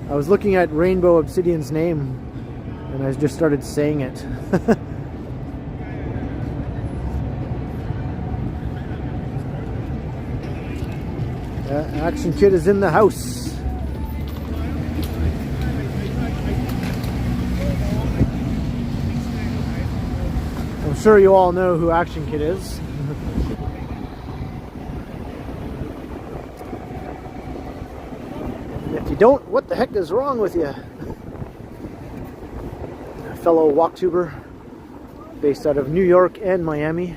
I was looking at Rainbow Obsidian's name and I just started saying it. Action Kid is in the house. I'm sure you all know who Action Kid is. And if you don't, what the heck is wrong with you? A fellow walktuber based out of New York and Miami.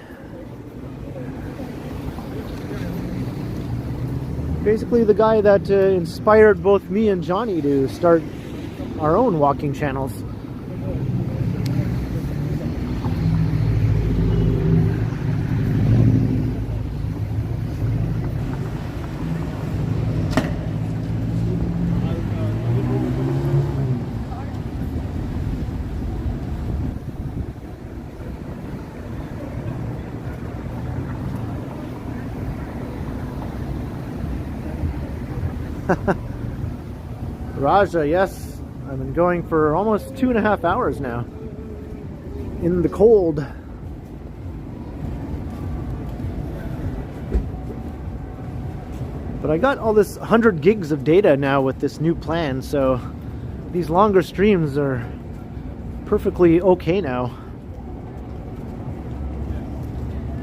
Basically the guy that inspired both me and Johnny to start our own walking channels. Raja, yes, I've been going for almost 2.5 hours now in the cold. But I got all this 100 gigs of data now with this new plan, so these longer streams are perfectly okay now.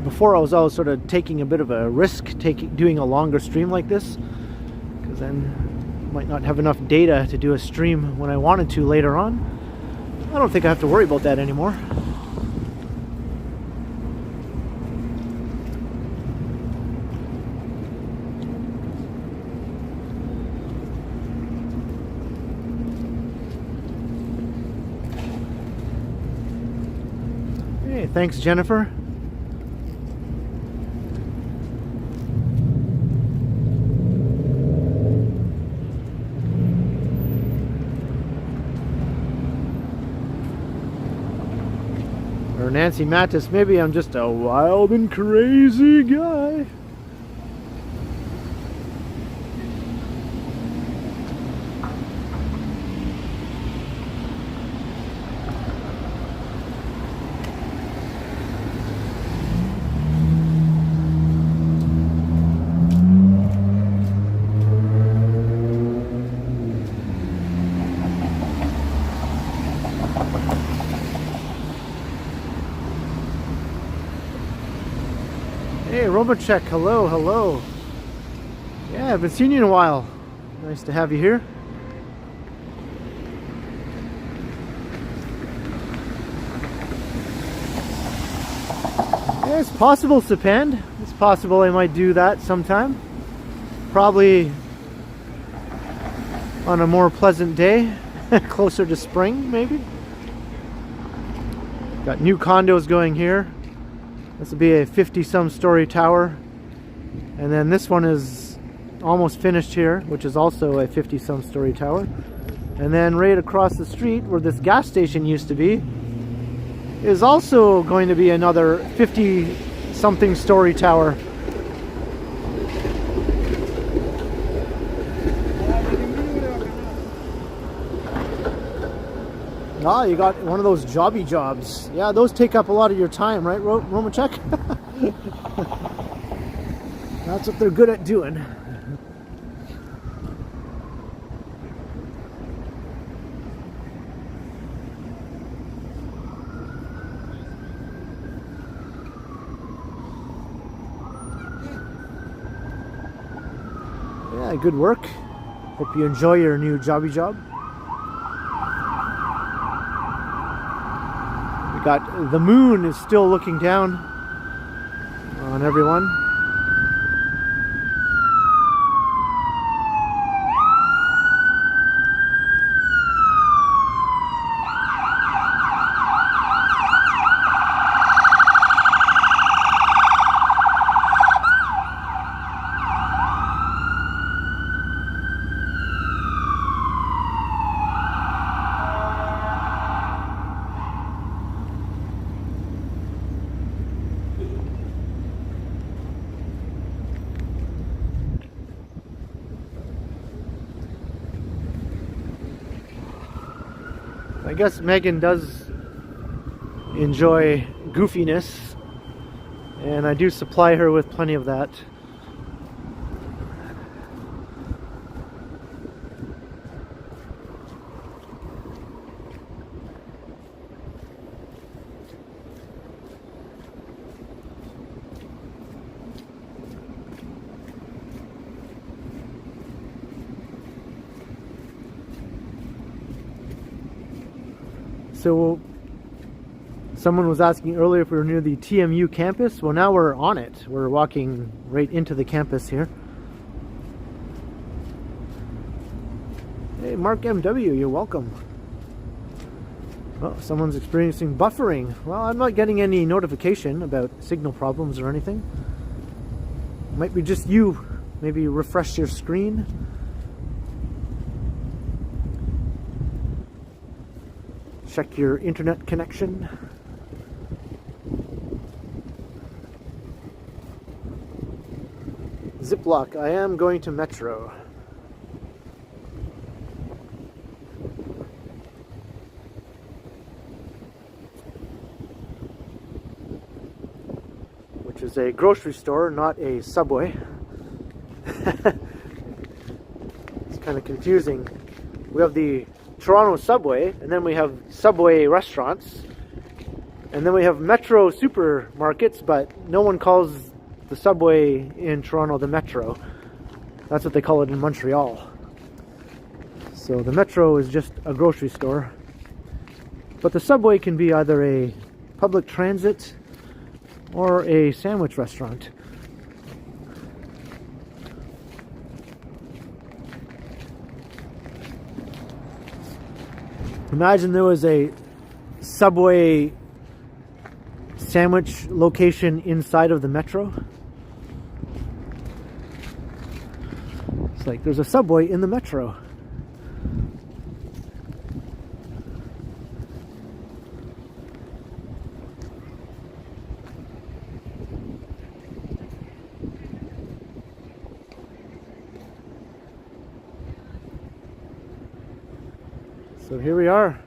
Before I was always sort of taking a bit of a risk doing a longer stream like this, because then might not have enough data to do a stream when I wanted to later on. I don't think I have to worry about that anymore. Hey, thanks, Jennifer. Or Nancy Mattis, maybe I'm just a wild and crazy guy. Hey, Robotcheck, hello, hello. Yeah, I haven't seen you in a while. Nice to have you here. Yeah, it's possible, Sapand. It's possible I might do that sometime. Probably on a more pleasant day, closer to spring, maybe. Got new condos going here. This will be a 50-some story tower, and then this one is almost finished here, which is also a 50-some story tower. And then right across the street where this gas station used to be is also going to be another 50-something story tower. Ah, you got one of those jobby jobs. Yeah, those take up a lot of your time, right, Romachek? That's what they're good at doing. Yeah, good work. Hope you enjoy your new jobby job. Got the moon is still looking down on everyone. I guess Megan does enjoy goofiness, and I do supply her with plenty of that. So someone was asking earlier if we were near the TMU campus. Well, now we're on it. We're walking right into the campus here. Hey, Mark MW, you're welcome. Oh, someone's experiencing buffering. Well, I'm not getting any notification about signal problems or anything. Might be just you. Maybe refresh your screen. Check your internet connection. Ziploc, I am going to Metro. Which is a grocery store, not a Subway. It's kind of confusing. We have the Toronto Subway, and then we have Subway restaurants, and then we have Metro supermarkets, but no one calls the Subway in Toronto the Metro. That's what they call it in Montreal. So the Metro is just a grocery store, but the Subway can be either a public transit or a sandwich restaurant. Imagine there was a Subway sandwich location inside of the Metro. It's like there's a Subway in the Metro. So here we are.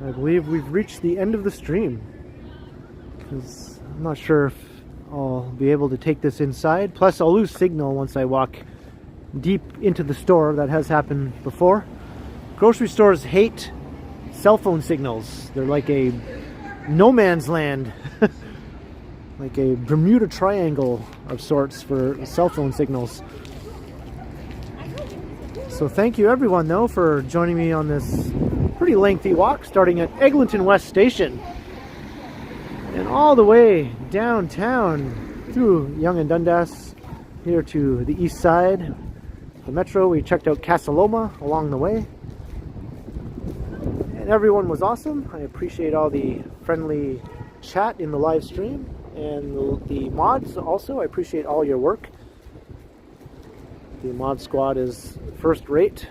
I believe we've reached the end of the stream, because I'm not sure if I'll be able to take this inside. Plus I'll lose signal once I walk deep into the store. That has happened before. Grocery stores hate cell phone signals. They're like a no man's land. Like a Bermuda Triangle of sorts for cell phone signals. So thank you everyone though for joining me on this pretty lengthy walk, starting at Eglinton West Station and all the way downtown through Yonge and Dundas here to the east side. The Metro, we checked out Casa Loma along the way. And everyone was awesome. I appreciate all the friendly chat in the live stream, and the mods also. I appreciate all your work. The mod squad is first rate.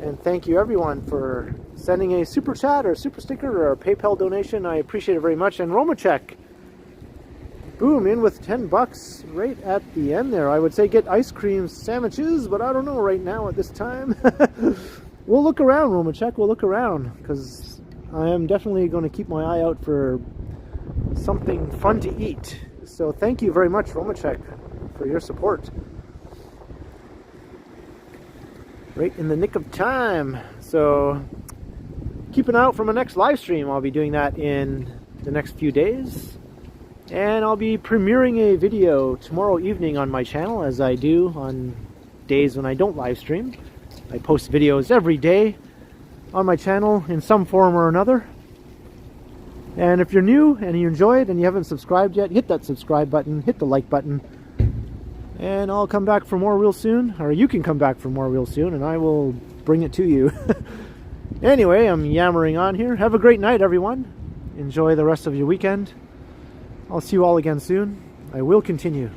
And thank you everyone for sending a super chat or super sticker or a PayPal donation. I appreciate it very much. And Romachek, boom, in with 10 bucks right at the end there. I would say get ice cream sandwiches, but I don't know right now at this time. We'll look around, Romachek. We'll look around, because I am definitely going to keep my eye out for something fun to eat. So thank you very much, Romachek, for your support. Right in the nick of time. So keep an eye out for my next live stream. I'll be doing that in the next few days. And I'll be premiering a video tomorrow evening on my channel, as I do on days when I don't live stream. I post videos every day on my channel in some form or another. And if you're new and you enjoy it and you haven't subscribed yet, hit that subscribe button, hit the like button. And I'll come back for more real soon, or you can come back for more real soon, and I will bring it to you. Anyway, I'm yammering on here. Have a great night, everyone. Enjoy the rest of your weekend. I'll see you all again soon. I will continue.